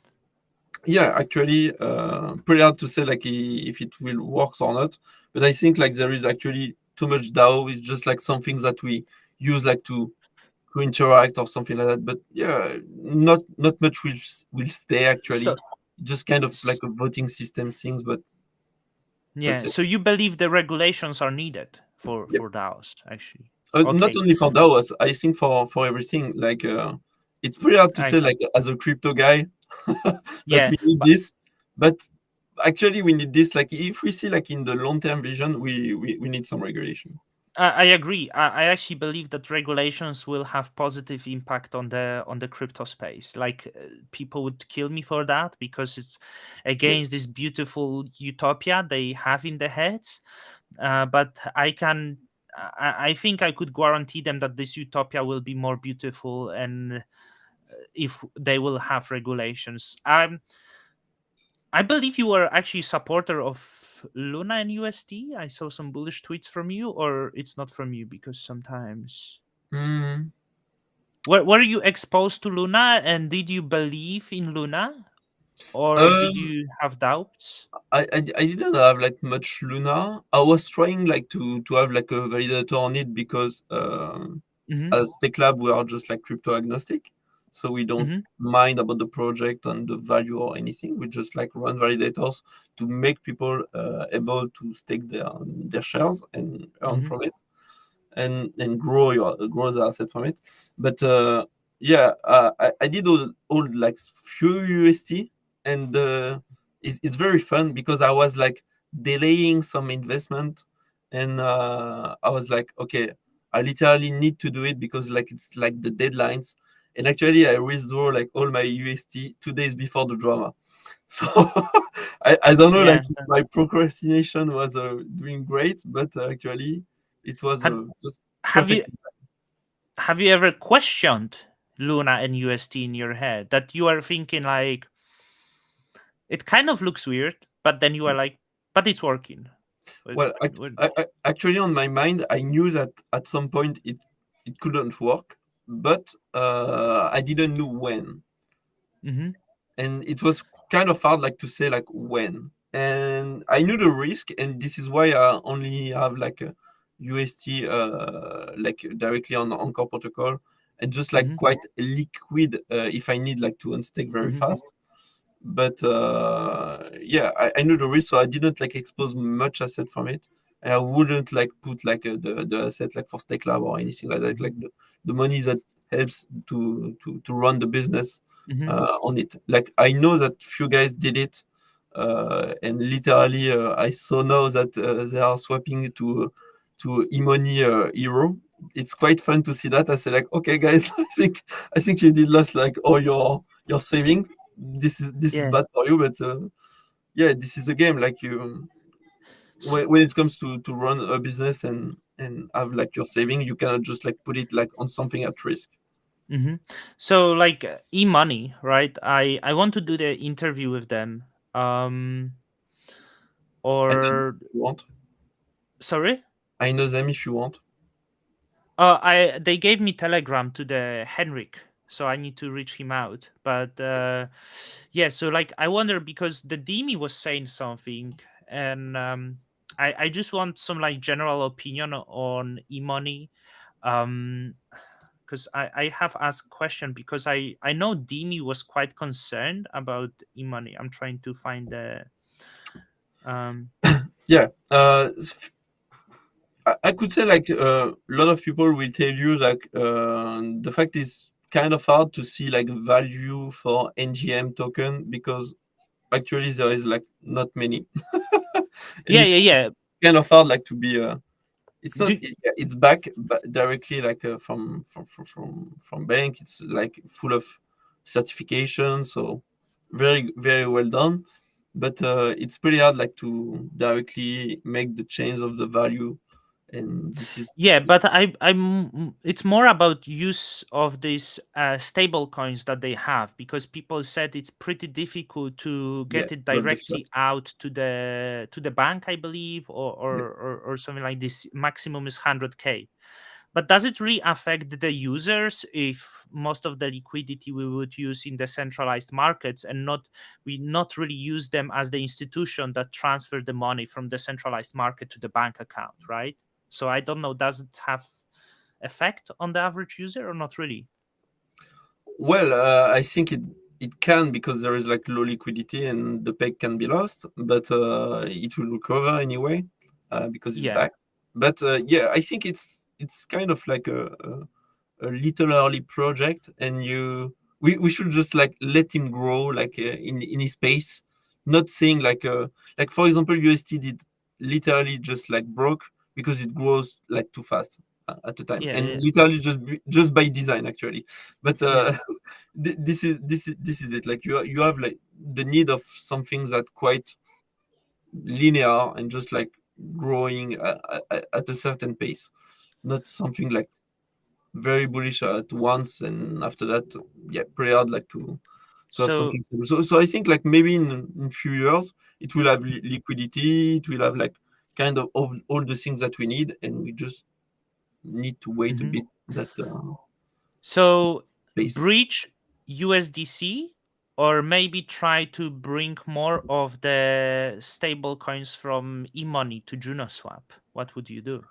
yeah, actually, pretty hard to say like if it will work or not. But I think like there is actually too much DAO. It's just like something that we use like to interact or something like that. But yeah, not much will stay So, actually. Just kind of s- like a voting system things, but that's yeah. it. So you believe the regulations are needed Yep. for DAOs, actually? Not Okay, only for DAOs, I think for everything. Like it's pretty hard to I say like as a crypto guy that yeah, we need but this, but actually we need this. Like if we see like in the long term vision, we need some regulation. I agree. I actually believe that regulations will have positive impact on the crypto space. Like people would kill me for that because it's Yeah. against this beautiful utopia they have in their heads. But I think I could guarantee them that this utopia will be more beautiful, and if they will have regulations. I believe you were actually supporter of Luna and UST. I saw some bullish tweets from you, or it's not from you because sometimes. Mm. Were you exposed to Luna and did you believe in Luna, or did Um, you have doubts? I didn't have like much Luna. I was trying like to have like a validator on it because Mm-hmm. as Tech Lab we are just like crypto agnostic, so we don't Mm-hmm. mind about the project and the value or anything. We just like run validators to make people able to stake their shares and earn Mm-hmm. from it and grow the asset from it. But yeah, I did all like few UST, and it's very fun because I was like delaying some investment, and I was like, okay, I literally need to do it because like it's like the deadlines, and actually I withdraw like all my UST 2 days before the drama. So I don't know Yeah. like if my procrastination was doing great, but actually it was Had, just have perfect. you have you ever questioned Luna and UST in your head that you are thinking like it kind of looks weird, but then you are like, but it's working. What, Well, what, actually, on my mind, I knew that at some point it couldn't work, but I didn't know when, mm-hmm. and it was kind of hard, like to say like when. And I knew the risk, and this is why I only have like a UST like directly on the Anchor protocol, and just like Mm-hmm. quite liquid if I need like to unstake very Mm-hmm. fast. But yeah, I knew the risk, so I didn't like expose much asset from it, and I wouldn't like put like the asset like for stake lab or anything like that, Mm-hmm. like the money that helps to run the business Mm-hmm. on it. Like I know that few guys did it, and literally I saw now that they are swapping to e-money euro. It's quite fun to see that. I say like, okay guys, I think you did lost like all your saving. This is Yeah. bad for you, but yeah, this is a game. Like you, S- when it comes to run a business and have like your saving, you cannot just like put it like on something at risk. mhm. So like e-money, right? I want to do the interview with them. Um I know them or if you want. sorry? I know them if you want. I they gave me Telegram to the Henrik, so I need to reach him out. But yeah, so like I wonder because the Demi was saying something, and I just want some like general opinion on e-money. Um, because I have asked question because I know Demi was quite concerned about e-money. I'm trying to find the um Yeah, I could say like a lot of people will tell you like the fact is kind of hard to see like value for NGM token because actually there is like not many. and Yeah, it's yeah, yeah. kind of hard like to be it's not Do, yeah, it's back directly like from bank. It's like full of certification, so very well done. But it's pretty hard like to directly make the change of the value, and this is Yeah, but it's more about use of these stable coins that they have, because people said it's pretty difficult to yeah, get it not the flat. directly out to the bank, I believe, Yeah. or something like this. Maximum is 100K. But does it really affect the users if most of the liquidity we would use in the centralized markets, and we not really use them as the institution that transfer the money from the centralized market to the bank account, right? So I don't know, does it have effect on the average user or not really? Well, I think it can because there is like low liquidity and the peg can be lost, but it will recover anyway because it's Yeah. back. But yeah, I think it's kind of like a little early project, and we should just like let him grow like in his pace, not saying like for example UST did literally just like broke because it grows like too fast at the time, Yeah, and yeah, literally just by design actually. But yeah. this is it, like you have like the need of something that quite linear and just like growing at a certain pace, not something like very bullish at once, and after that, yeah, pretty hard like to have So something stable. So I think like maybe in few years it will have liquidity, it will have like kind of all the things that we need, and we just need to wait a mhm. bit that So pace. bridge USDC, or maybe try to bring more of the stable coins from e-money to Juno swap. What would you do?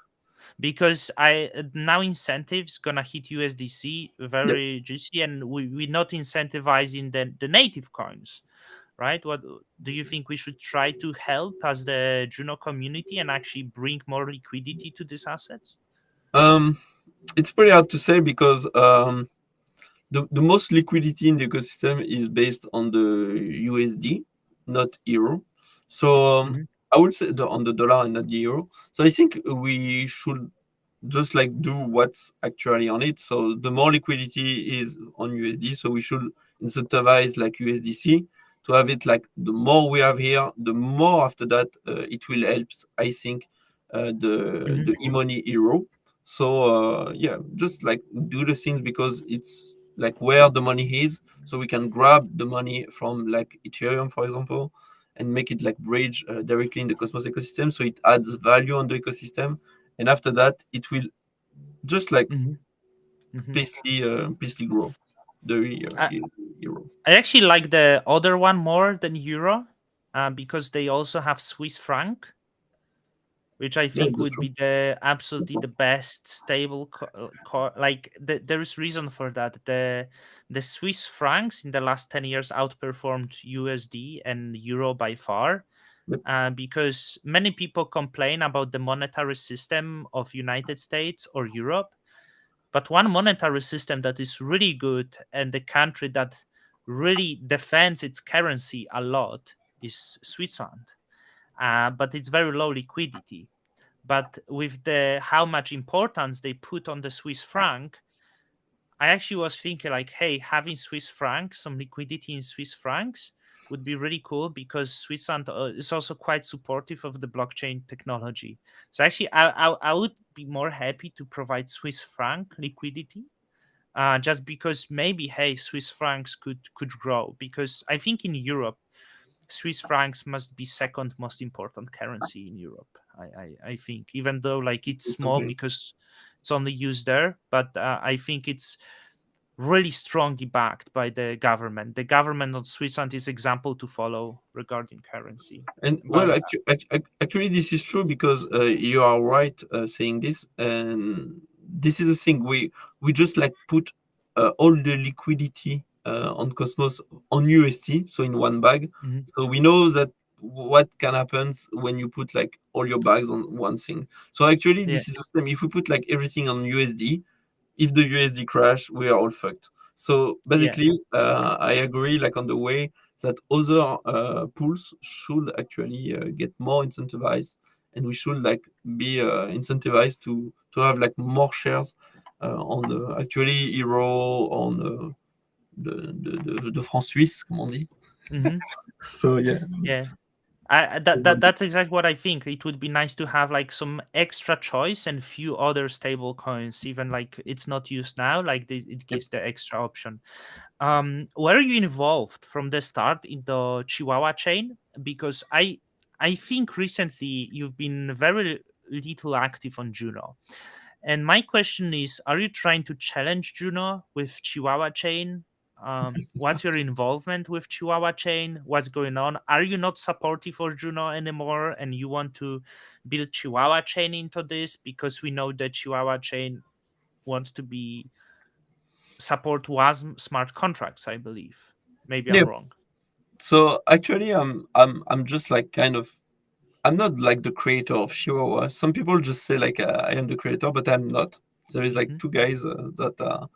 Because I now incentives gonna hit USDC Yep. very juicy, and we not incentivizing the native coins, right? What do you think we should try to help as the Juno community and actually bring more liquidity to these assets? um it's pretty hard to say because the most liquidity in the ecosystem is based on the USD, not euro. So Hmm. I would say on the dollar and not the euro. So I think we should just like do what's actually on it. So the more liquidity is on USD, so we should incentivize like USDC to have it like the more we have here, the more after that it will help. I think Hmm. the e-money euro. So yeah, just like do the things because it's like where the money is, so we can grab the money from like Ethereum, for example, and make it like bridge directly in the Cosmos ecosystem, so it adds value on the ecosystem, and after that it will just like Hmm. Hmm. pacely grow the I, euro. I actually like the other one more than euro, because they also have Swiss franc, which I Yeah, think that's would true. be the absolutely the best stable like there is reason for that. The Swiss francs in the last 10 years outperformed USD and euro by far, Yep. because many people complain about the monetary system of United States or Europe, but one monetary system that is really good and the country that really defends its currency a lot is Switzerland, but it's very low liquidity. But with the how much importance they put on the Swiss franc, I actually was thinking like, hey, having Swiss francs, some liquidity in Swiss francs would be really cool, because Switzerland is also quite supportive of the blockchain technology. So actually, I would be more happy to provide Swiss franc liquidity, just because maybe, hey, Swiss francs could grow, because I think in Europe Swiss francs must be second most important currency in Europe. I think, even though like it's Yes, small agree. because it's only used there, but I think it's really strongly backed by the government. The government of Switzerland is example to follow regarding currency. And well, But actually, this is true because you are right saying this, and this is the thing we just like put all the liquidity on Cosmos on UST, so in one bag. mhm, So we know that what can happen when you put like all your bags on one thing. So actually, yeah, this is the same. If we put like everything on USD, if the USD crash, we are all fucked. So yeah, basically, I agree like on the way that other pools should actually get more incentivized, and we should like be incentivized to have like more shares on actually Hero, on de France Suisse, comme on dit. Mm-hmm. So yeah, Yeah. That's exactly what I think. It would be nice to have like some extra choice and few other stable coins, even like it's not used now. Like this, it yep, gives the extra option. Were you involved from the start in the Chihuahua chain? Because I think recently you've been very little active on Juno. And my question is, are you trying to challenge Juno with Chihuahua chain? What's your involvement with Chihuahua chain? What's going on? Are you not supportive for Juno anymore and you want to build Chihuahua chain into this because we know that Chihuahua chain wants to be support WASM smart contracts, I believe. Maybe I'm yeah. wrong. So actually, I'm just like kind of, I'm not like the creator of HuaHua. Some people just say like I am the creator, but I'm not. There is like Hmm. two guys that are,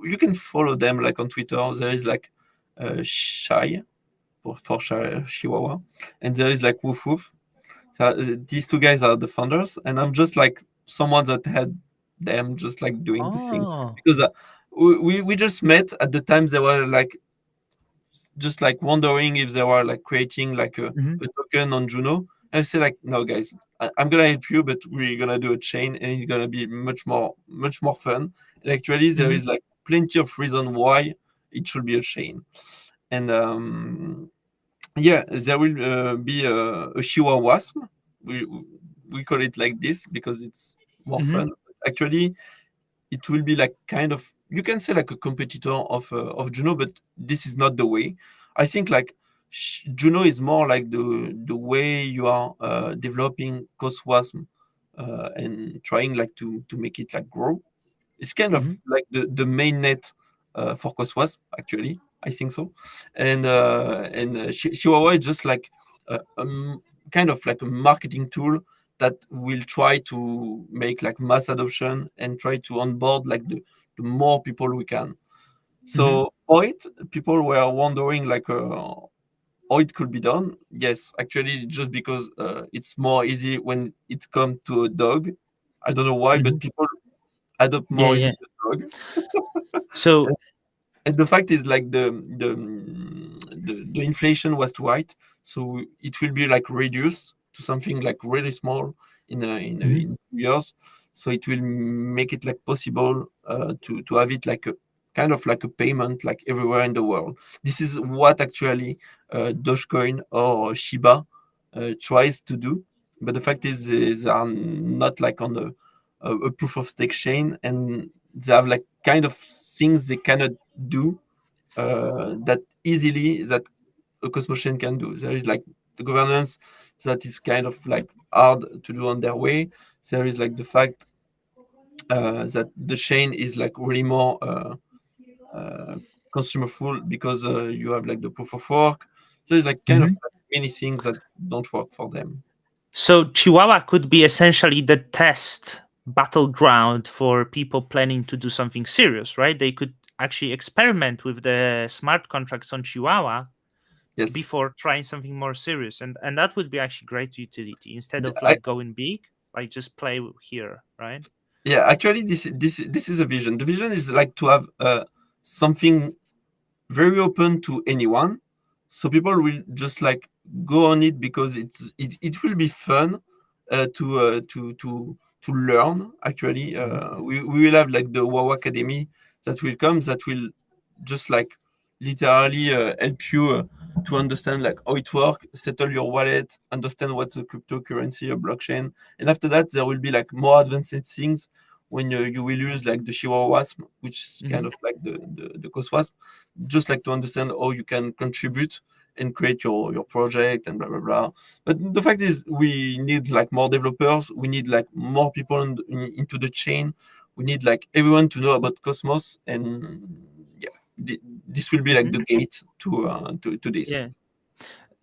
you can follow them like on Twitter. There is like Shy for Shy, Chihuahua, and there is like Woof Woof. So, these two guys are the founders, and I'm just like someone that had them just like doing the things Oh. because we just met at the time they were like just like wondering if they were like creating like Hmm. a token on Juno. And I said like, no guys, I'm gonna help you, but we're gonna do a chain, and it's gonna be much more fun. And actually, there Hmm. is like plenty of reason why it should be a chain. And yeah, there will be a Shiwa Wasp. We we call it like this because it's more Hmm. fun. Actually, it will be like kind of, you can say like a competitor of Juno, but this is not the way. I think like Juno is more like the way you are developing Coswasm and trying like to make it like grow. It's kind of Hmm. like the main net for Coswas, actually. I think so. And Chihuahua is just like kind of like a marketing tool that will try to make like mass adoption and try to onboard like the more people we can. Hmm. So for it, people were wondering like how it could be done. Yes, actually, just because it's more easy when it comes to a dog. I don't know why, Hmm. but people adopt Yeah, more yeah. easily the dog. So, And the fact is like the inflation was too high, so it will be like reduced to something like really small mhm, in a few years. So it will make it like possible to have it like a kind of like a payment like everywhere in the world. This is what actually Dogecoin or Shiba tries to do. But the fact is they are not like on a proof of stake chain, and they have like kind of things they cannot do that easily that a Cosmos chain can do. There is like the governance that is kind of like hard to do on their way. There is like the fact that the chain is like really more uh, consumerful because you have like the proof of work. So it's like kind of mhm. like many things that don't work for them. So Chihuahua could be essentially the test battleground for people planning to do something serious, right? They could actually experiment with the smart contracts on Chihuahua Yes. before trying something more serious, and that would be actually great utility instead of I, like going big, like just play here, right? yeah, actually, this is a vision. The vision is like to have something very open to anyone, so people will just like go on it because it will be fun to learn. Actually, Hmm. we will have like the WoW Academy that will come, that will just like literally help you to understand like how it works, settle your wallet, understand what's a cryptocurrency or blockchain, and after that there will be like more advanced things when you will use like the Shiwa Wasp, which is Hmm. kind of like the Cos Wasp, just like to understand how you can contribute and create your project and blah blah blah. But the fact is, we need like more developers. We need like more people into the chain. We need like everyone to know about Cosmos, and yeah, this will be like Hmm. the gate to this. Yeah.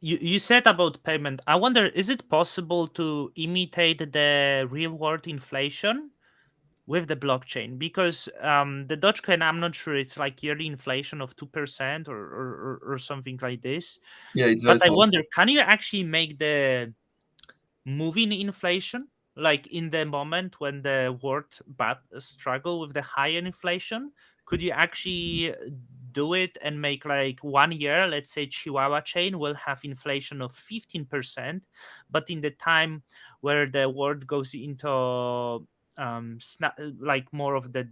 You said about payment. I wonder, is it possible to imitate the real world inflation? with the blockchain? Because the Dogecoin, I'm not sure, it's like yearly inflation of 2% or something like this. Yeah, it's But very I small. wonder, can you actually make the moving inflation, like in the moment when the world struggle with the higher inflation? Could you actually do it and make like 1 year, let's say Chihuahua chain will have inflation of 15%, but in the time where the world goes into like more of the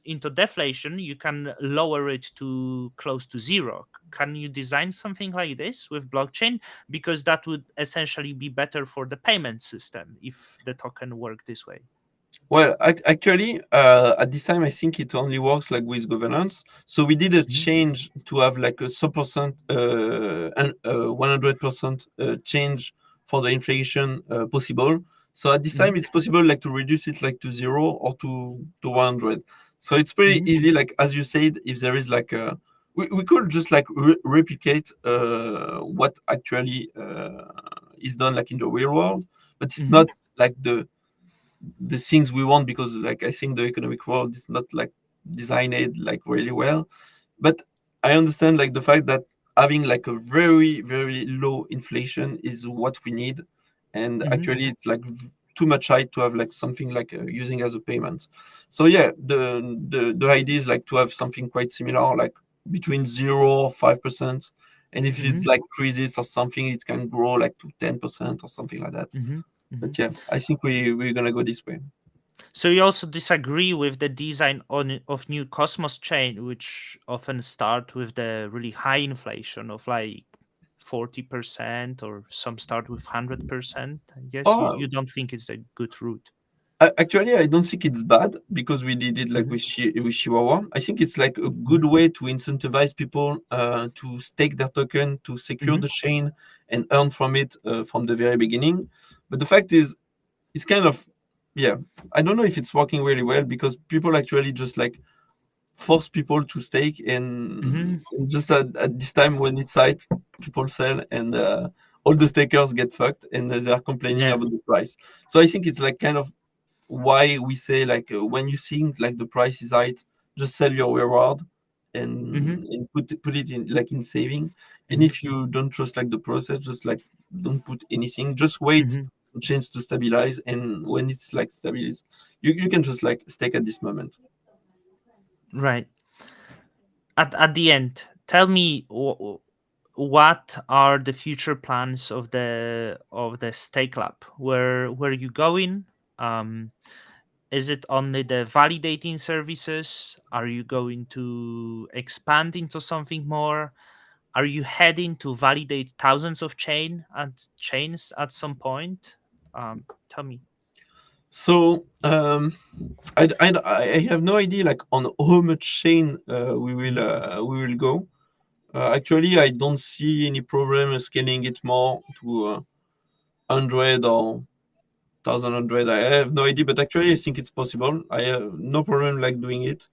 into deflation, you can lower it to close to zero? Can you design something like this with blockchain? Because that would essentially be better for the payment system if the token worked this way. Well, actually, at this time, I think it only works like with governance. So we did a Mhm, change to have like a 100%, and 100% change for the inflation possible. So at this time, mhm, it's possible like to reduce it like to zero or to 100. So it's pretty mhm, easy. Like as you said, if there is like a, we could just like replicate what actually is done like in the real world, but it's mhm, not like the things we want, because like I think the economic world is not like designed like really well. But I understand like the fact that having like a very very low inflation is what we need, and mhm, actually it's like too much high to have like something like using as a payment. So yeah, the idea is like to have something quite similar, like between 0 or 5%, and if mhm, it's like crisis or something, it can grow like to 10% or something like that. mhm, mhm. But yeah, I think we're gonna go this way. So you also disagree with the design of new Cosmos chain, which often start with the really high inflation of like 40%, or some start with 100%. I guess you Oh, don't think it's a good route. actually, I don't think it's bad because we did it like Mhm, with Chihuahua. I think it's like a mhm, good way to incentivize people to stake their token, to secure mhm, the chain, and earn from it from the very beginning. But the fact is, it's kind of, yeah, I don't know if it's working really well, because people actually just like force people to stake, mhm. and just at this time when it's tight, people sell, and all the stakers get fucked, and they are complaining Yeah. about the price. So I think it's like kind of why we say like when you think like the price is right, just sell your reward, Mhm, and put it in like in saving. And mhm, if you don't trust like the process, just like don't put anything, just wait mhm. for change to stabilize, and when it's like stabilized, you can just like stake at this moment. Right. At the end, tell me what are the future plans of the Stake Lab? Where you going? Um, is it only the validating services? Are you going to expand into something more? Are you heading to validate thousands of chains at some point? Tell me. So I have no idea like on how much chain Mhm, we will go. Actually, I don't see any problem scaling it more to 100 or 1100. I have no idea, but actually I think it's possible. I have no problem like doing it.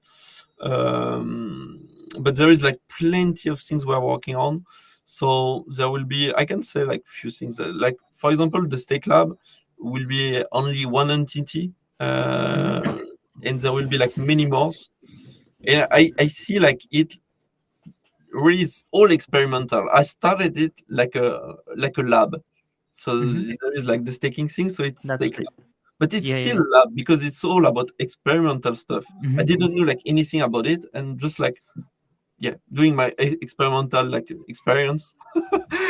But there is like plenty of things we're working on. So there will be, I can say like few things. Like for example, the stake lab will be only one entity, mhm, uh, and there will be like many more. And I see like it really is all experimental. I started it like a lab. So mhm. there is like the staking thing, so it's That's stake great. lab. But it's Yeah, yeah, still yeah. a lab because it's all about experimental stuff. I Mhm, didn't know like anything about it, and just like yeah, doing my experimental like experience,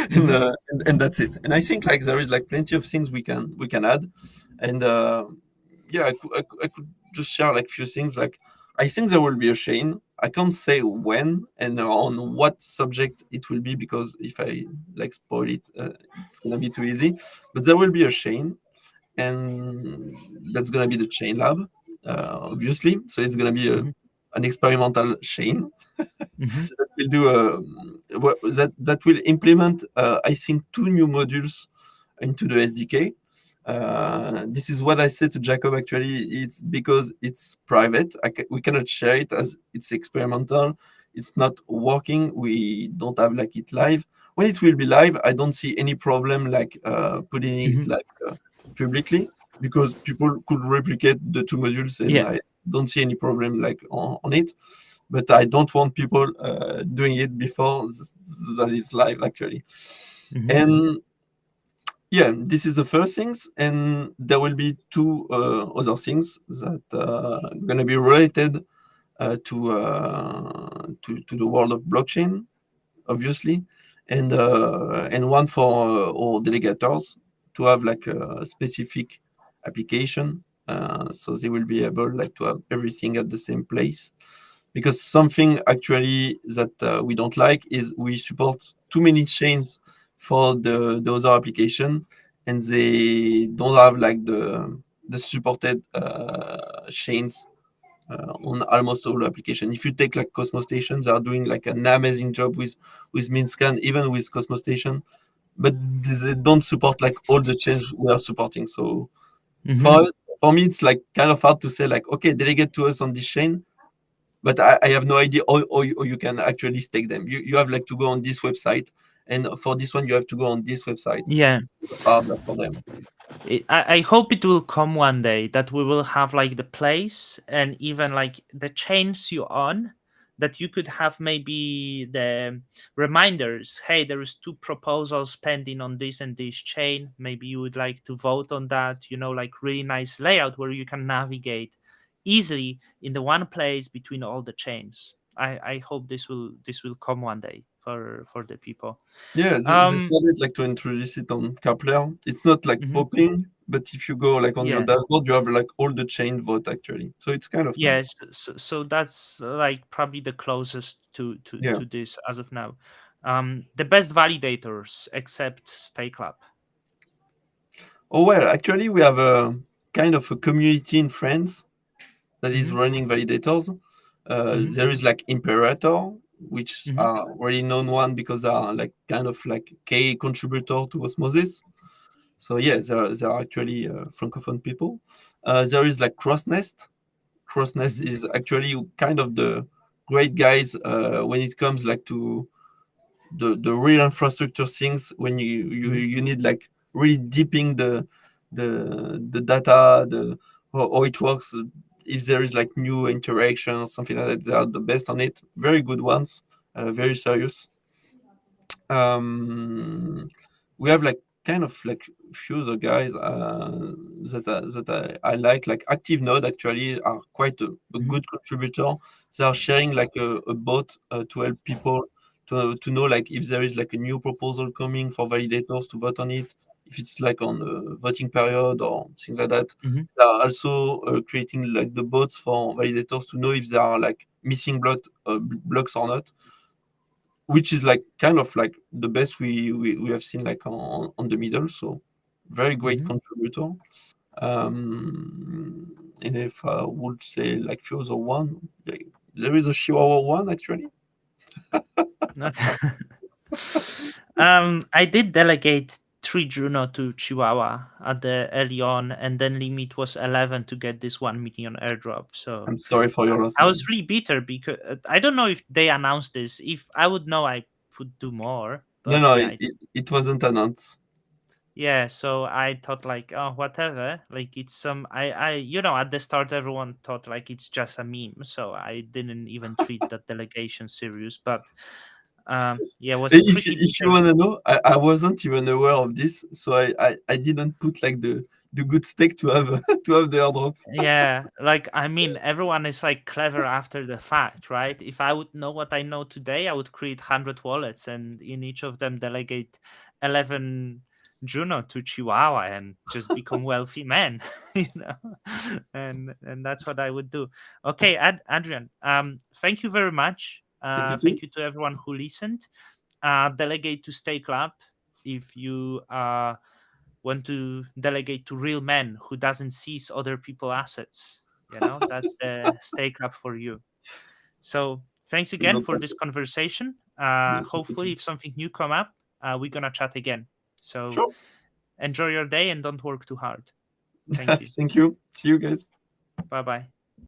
mhm, and that's it. And I think like there is like plenty of things we can add, and yeah, I could just share like few things. Like I think there will be a chain. I can't say when and on what subject it will be, because if I like spoil it, it's gonna be too easy. But there will be a chain, and that's gonna be the chain lab, obviously. So it's gonna be mhm, an experimental chain mhm, that will do that will implement I think two new modules into the SDK. This is what I said to Jacob. Actually, it's because it's private. We cannot share it as it's experimental. It's not working. We don't have like it live. When it will be live, I don't see any problem like putting it mhm, like publicly. because people could replicate the two modules, and Yeah. I don't see any problem like on it. But I don't want people doing it before that is live actually. Hmm. And yeah, this is the first things, and there will be two other things that gonna be related to the world of blockchain, obviously, and one for all delegators to have like a specific application, so they will be able like to have everything at the same place. Because something actually that we don't like is we support too many chains for the other application, and they don't have like the supported chains on almost all application. If you take like Cosmos Station, they are doing like an amazing job with Minscan, even with Cosmos Station, but they don't support like all the change we are supporting. So Hmm. for for me, it's like kind of hard to say like, okay, delegate to us on this chain, but I have no idea how you can actually stake them. You have like to go on this website, and for this one you have to go on this website. Yeah. It's harder for them. I hope it will come one day that we will have like the place and even like the chains you on, that you could have maybe the reminders. Hey, there is two proposals pending on this and this chain. Maybe you would like to vote on that. Like really nice layout where you can navigate easily in the one place between all the chains. I hope this will come one day for the people. Yeah, they Um. started like to introduce it on Kepler. It's not like Mhm. popping, but if you go like on your Yeah. dashboard, you have like all the chain vote actually. So it's kind of nice. Yes, so that's like probably the closest to Yeah. to this as of now. The best validators except Stay Club. Oh well, actually we have a kind of a community in France that is Hmm. running validators. Hmm. There is like Imperator, which Hmm. are already known one because they are like kind of like key contributor to Osmosis. So yeah, there are actually francophone people. There is like Crossnest. Crossnest Hmm. is actually kind of the great guys when it comes like to the real infrastructure things when Hmm. you need like really deeping the data, the how it works. If there is like new interaction, something like that, they are the best on it. Very good ones, very serious. um, we have like kind of like few other guys that I like. Like Active Node actually are quite a Hmm. good contributor. They are sharing like a bot to help people to know like if there is like a new proposal coming for validators to vote on it, if it's like on a voting period or things like that. Hmm. They are also creating like the bots for validators to know if there are like missing blocks or not, which is like kind of like the best we have seen like on the middle. So very great Hmm. contributor. And if I would say like few other one, like, there is a Chihuahua one actually. Okay. I did delegate 3 Juno to Chihuahua at the early on, and then limit was 11 to get this 1 million airdrop. So I'm sorry for your loss, I was man. really bitter because I don't know if they announced this. If I would know, I would do more. No, But no, yeah, it wasn't announced. yeah. So I thought like, oh, whatever. Like it's some. At the start, everyone thought like it's just a meme. So I didn't even treat that delegation serious. But yeah, it was If pretty if you bitter. wanna know, I wasn't even aware of this, so I didn't put like the good stake to have to have the airdrop. Yeah, like I mean, everyone is like clever after the fact, right? If I would know what I know today, I would create 100 wallets and in each of them delegate 11 Juno to Chihuahua and just become wealthy men, you know. And that's what I would do. Okay, Adrian, thank you very much. Thank you too. Thank you to everyone who listened. Delegate to Stay Club if you want to delegate to real men who doesn't seize other people assets. That's the stake up for you. So thanks again No for this problem. conversation. Yes, thank Hopefully you. if something new come up, we're gonna chat again. So Sure. enjoy your day and don't work too hard. Thank you. Thank you. See you guys. Bye bye.